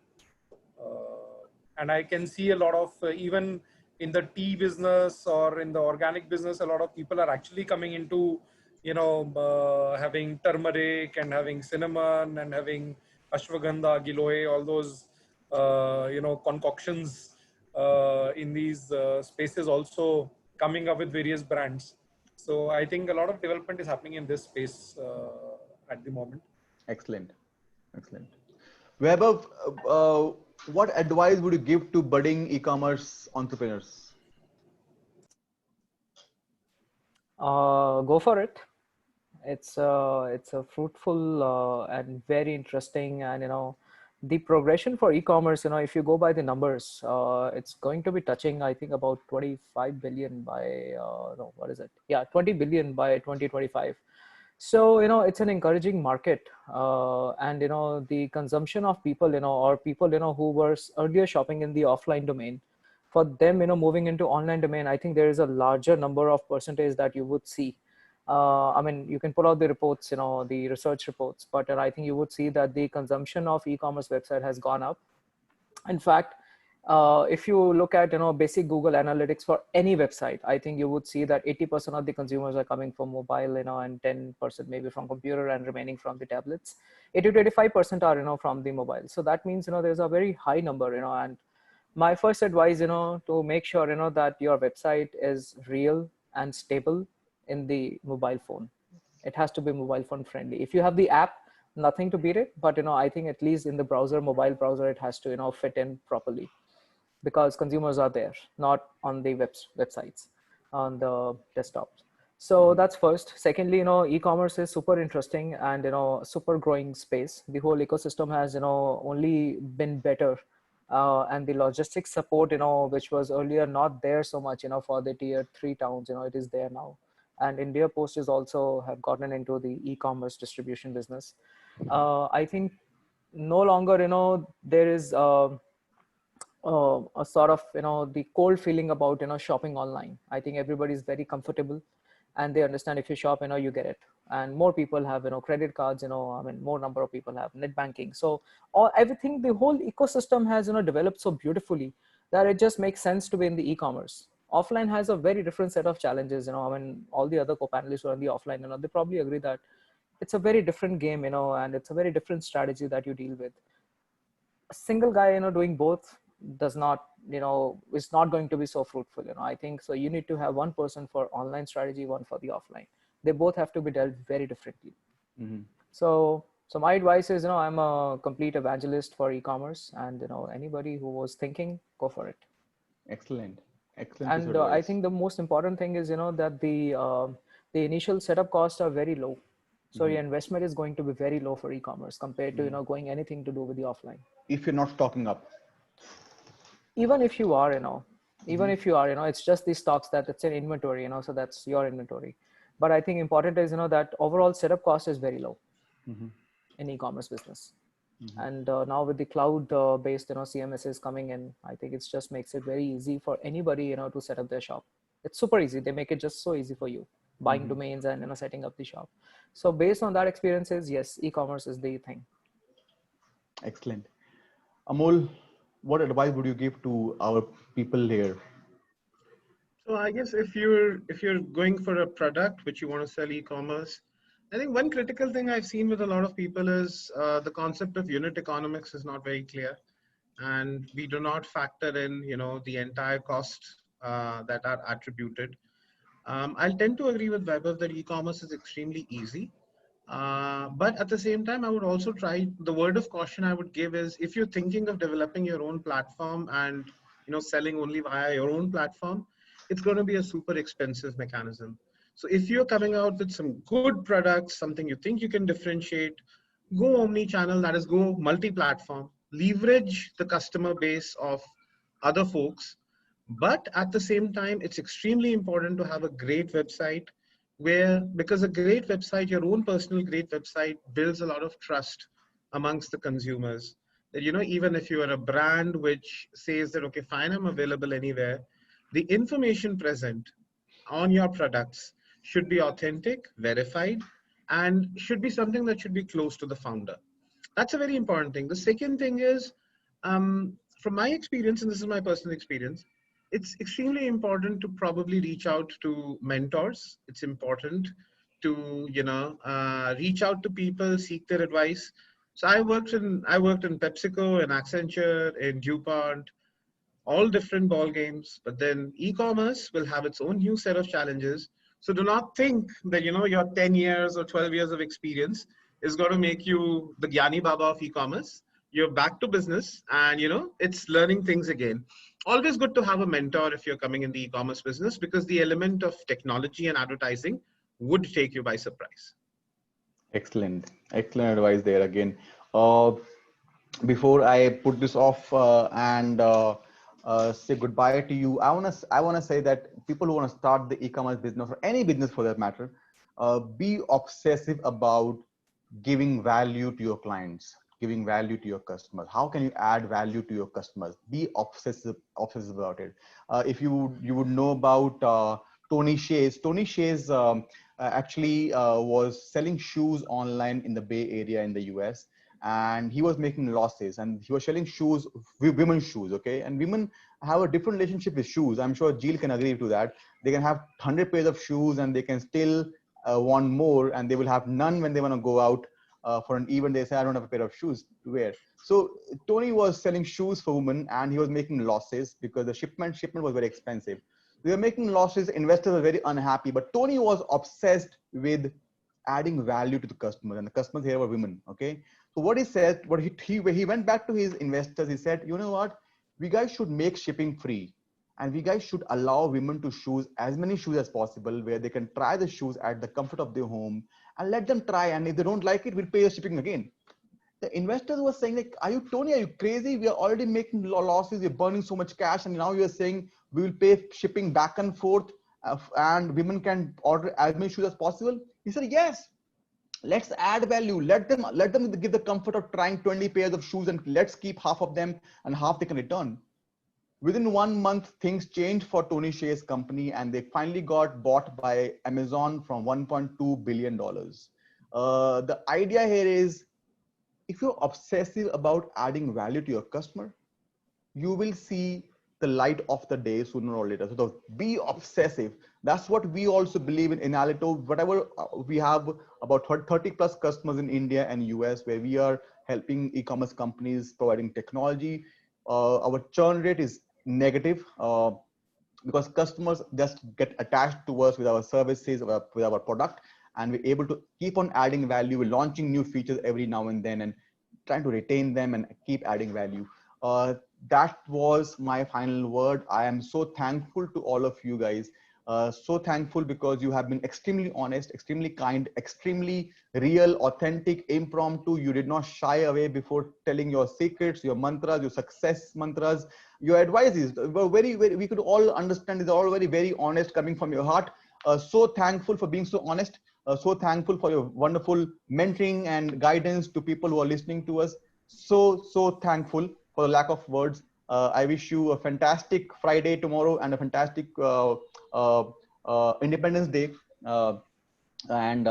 and I can see a lot of even in the tea business or in the organic business, a lot of people are actually coming into having turmeric and having cinnamon and having ashwagandha, giloy, all those concoctions in these spaces, also coming up with various brands. So I think a lot of development is happening in this space at the moment. Excellent. Excellent. Vaibhav, what advice would you give to budding e-commerce entrepreneurs? Go for it. It's a fruitful and very interesting, and the progression for e-commerce, if you go by the numbers, it's going to be touching, I think, about 25 billion by no, what is it? Yeah, 20 billion by 2025. So it's an encouraging market, and the consumption of people, or people who were earlier shopping in the offline domain, for them moving into online domain, I think there is a larger number of percentage that you would see. I mean, you can pull out the reports, the research reports, but I think you would see that the consumption of e-commerce website has gone up. In fact, if you look at basic Google Analytics for any website, I think you would see that 80% of the consumers are coming from mobile, and 10% maybe from computer, and remaining from the tablets. 80 to 85% are from the mobile. So that means there's a very high number, and my first advice to make sure that your website is real and stable in the mobile phone. It has to be mobile phone friendly. If you have the app, nothing to beat it, but I think at least in the browser, mobile browser, it has to fit in properly, because consumers are there, not on the websites, on the desktops. So that's first. Secondly, e-commerce is super interesting and super growing space. The whole ecosystem has only been better, and the logistics support which was earlier not there so much for the tier 3 towns, it is there now. And India Post is also have gotten into the e-commerce distribution business. I think no longer there is a sort of the cold feeling about shopping online. I think everybody is very comfortable, and they understand if you shop, you get it. And more people have, credit cards, I mean, more number of people have net banking. So everything, the whole ecosystem has, developed so beautifully that it just makes sense to be in the e-commerce. Offline has a very different set of challenges, I mean, all the other co-panelists who are on the offline, they probably agree that it's a very different game, and it's a very different strategy that you deal with. A single guy, doing both does not, is not going to be so fruitful. I think so. You need to have one person for online strategy, one for the offline. They both have to be dealt very differently. Mm-hmm. So my advice is, I'm a complete evangelist for e-commerce, and anybody who was thinking, go for it. Excellent. Excellent piece of And I advice. think the most important thing is, that the initial setup costs are very low. So your investment is going to be very low for e-commerce compared to, going anything to do with the offline. If you're not stocking up. Even if you are, even if you are, it's just the stocks that it's an inventory, so that's your inventory. But I think important is, that overall setup cost is very low in e-commerce business. And now with the cloud based, CMSs coming in, I think it just makes it very easy for anybody, to set up their shop. It's super easy. They make it just so easy for you, buying domains and, setting up the shop. So based on that experiences, yes, e-commerce is the thing. Excellent. Amol, what advice would you give to our people here? So I guess if you're going for a product which you want to sell e-commerce, I think one critical thing I've seen with a lot of people is the concept of unit economics is not very clear, and we do not factor in, the entire cost that are attributed. I'll tend to agree with Vaibhav that e-commerce is extremely easy, but at the same time, I would also try. The word of caution I would give is if you're thinking of developing your own platform and selling only via your own platform, it's going to be a super expensive mechanism. So if you're coming out with some good products, something you think you can differentiate, go omni-channel, that is go multi-platform, leverage the customer base of other folks. But at the same time, it's extremely important to have a great website because a great website, your own personal great website builds a lot of trust amongst the consumers. That, even if you are a brand which says that, okay, fine, I'm available anywhere, the information present on your products should be authentic, verified, and should be something that should be close to the founder. That's a very important thing. The second thing is, from my experience, and this is my personal experience, it's extremely important to probably reach out to mentors. It's important to, reach out to people, seek their advice. So I worked in PepsiCo, in Accenture, in DuPont, all different ball games, but then e-commerce will have its own new set of challenges. So do not think that, your 10 years or 12 years of experience is going to make you the Gyani Baba of e-commerce. You're back to business and, it's learning things again. Always good to have a mentor if you're coming in the e-commerce business, because the element of technology and advertising would take you by surprise. Excellent. Excellent advice there again. Before I put this off and say goodbye to you, I wanna say that people who want to start the e-commerce business or any business for that matter, be obsessive about giving value to your clients, giving value to your customers. How can you add value to your customers? Be obsessive about it. If you would know about Tony Hsieh. Tony Hsieh actually was selling shoes online in the Bay Area in the US, and he was making losses, and he was selling shoes, women's shoes, okay? And women have a different relationship with shoes. I'm sure Jill can agree to that. They can have 100 pairs of shoes and they can still want more, and they will have none when they want to go out for an event. They say, I don't have a pair of shoes to wear. So Tony was selling shoes for women and he was making losses because the shipment was very expensive. They were making losses. Investors were very unhappy, but Tony was obsessed with adding value to the customers, and the customers here were women. Okay. So what he said, he went back to his investors, he said, you know what, we guys should make shipping free. And we guys should allow women to choose as many shoes as possible, where they can try the shoes at the comfort of their home and let them try. And if they don't like it, we'll pay the shipping again. The investors were saying, like, Tony, are you crazy? We are already making losses. We're burning so much cash. And now you're saying we will pay shipping back and forth and women can order as many shoes as possible. He said, yes, let's add value. Let them give the comfort of trying 20 pairs of shoes, and let's keep half of them and half they can return. Within 1 month, things changed for Tony Hsieh's company, and they finally got bought by Amazon from $1.2 billion. The idea here is, if you're obsessive about adding value to your customer, you will see the light of the day sooner or later. So be obsessive. That's what we also believe in Alito. Whatever we have about 30 plus customers in India and US, where we are helping e-commerce companies providing technology. Our churn rate is negative because customers just get attached to us with our services, with our product, and we're able to keep on adding value. We're launching new features every now and then and trying to retain them and keep adding value. That was my final word. I am so thankful to all of you guys. So thankful because you have been extremely honest, extremely kind, extremely real, authentic, impromptu. You did not shy away before telling your secrets, your mantras, your success mantras, your advices. Were very, we could all understand is all very honest coming from your heart. So thankful for being so honest. So thankful for your wonderful mentoring and guidance to people who are listening to us. So thankful. For the lack of words, I wish you a fantastic Friday tomorrow and a fantastic Independence Day. Thank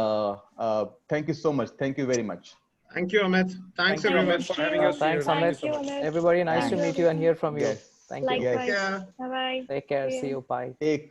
you so much. Thank you very much. Thank you, Amit. Thanks, Thank you, everyone. Amit, for having us here. Thanks, Thank you Amit. so much. Everybody, nice to Thanks. meet you and hear from you. Yes. Thank you. Likewise. Yeah. Bye bye. Take care. See you. Bye. Take care.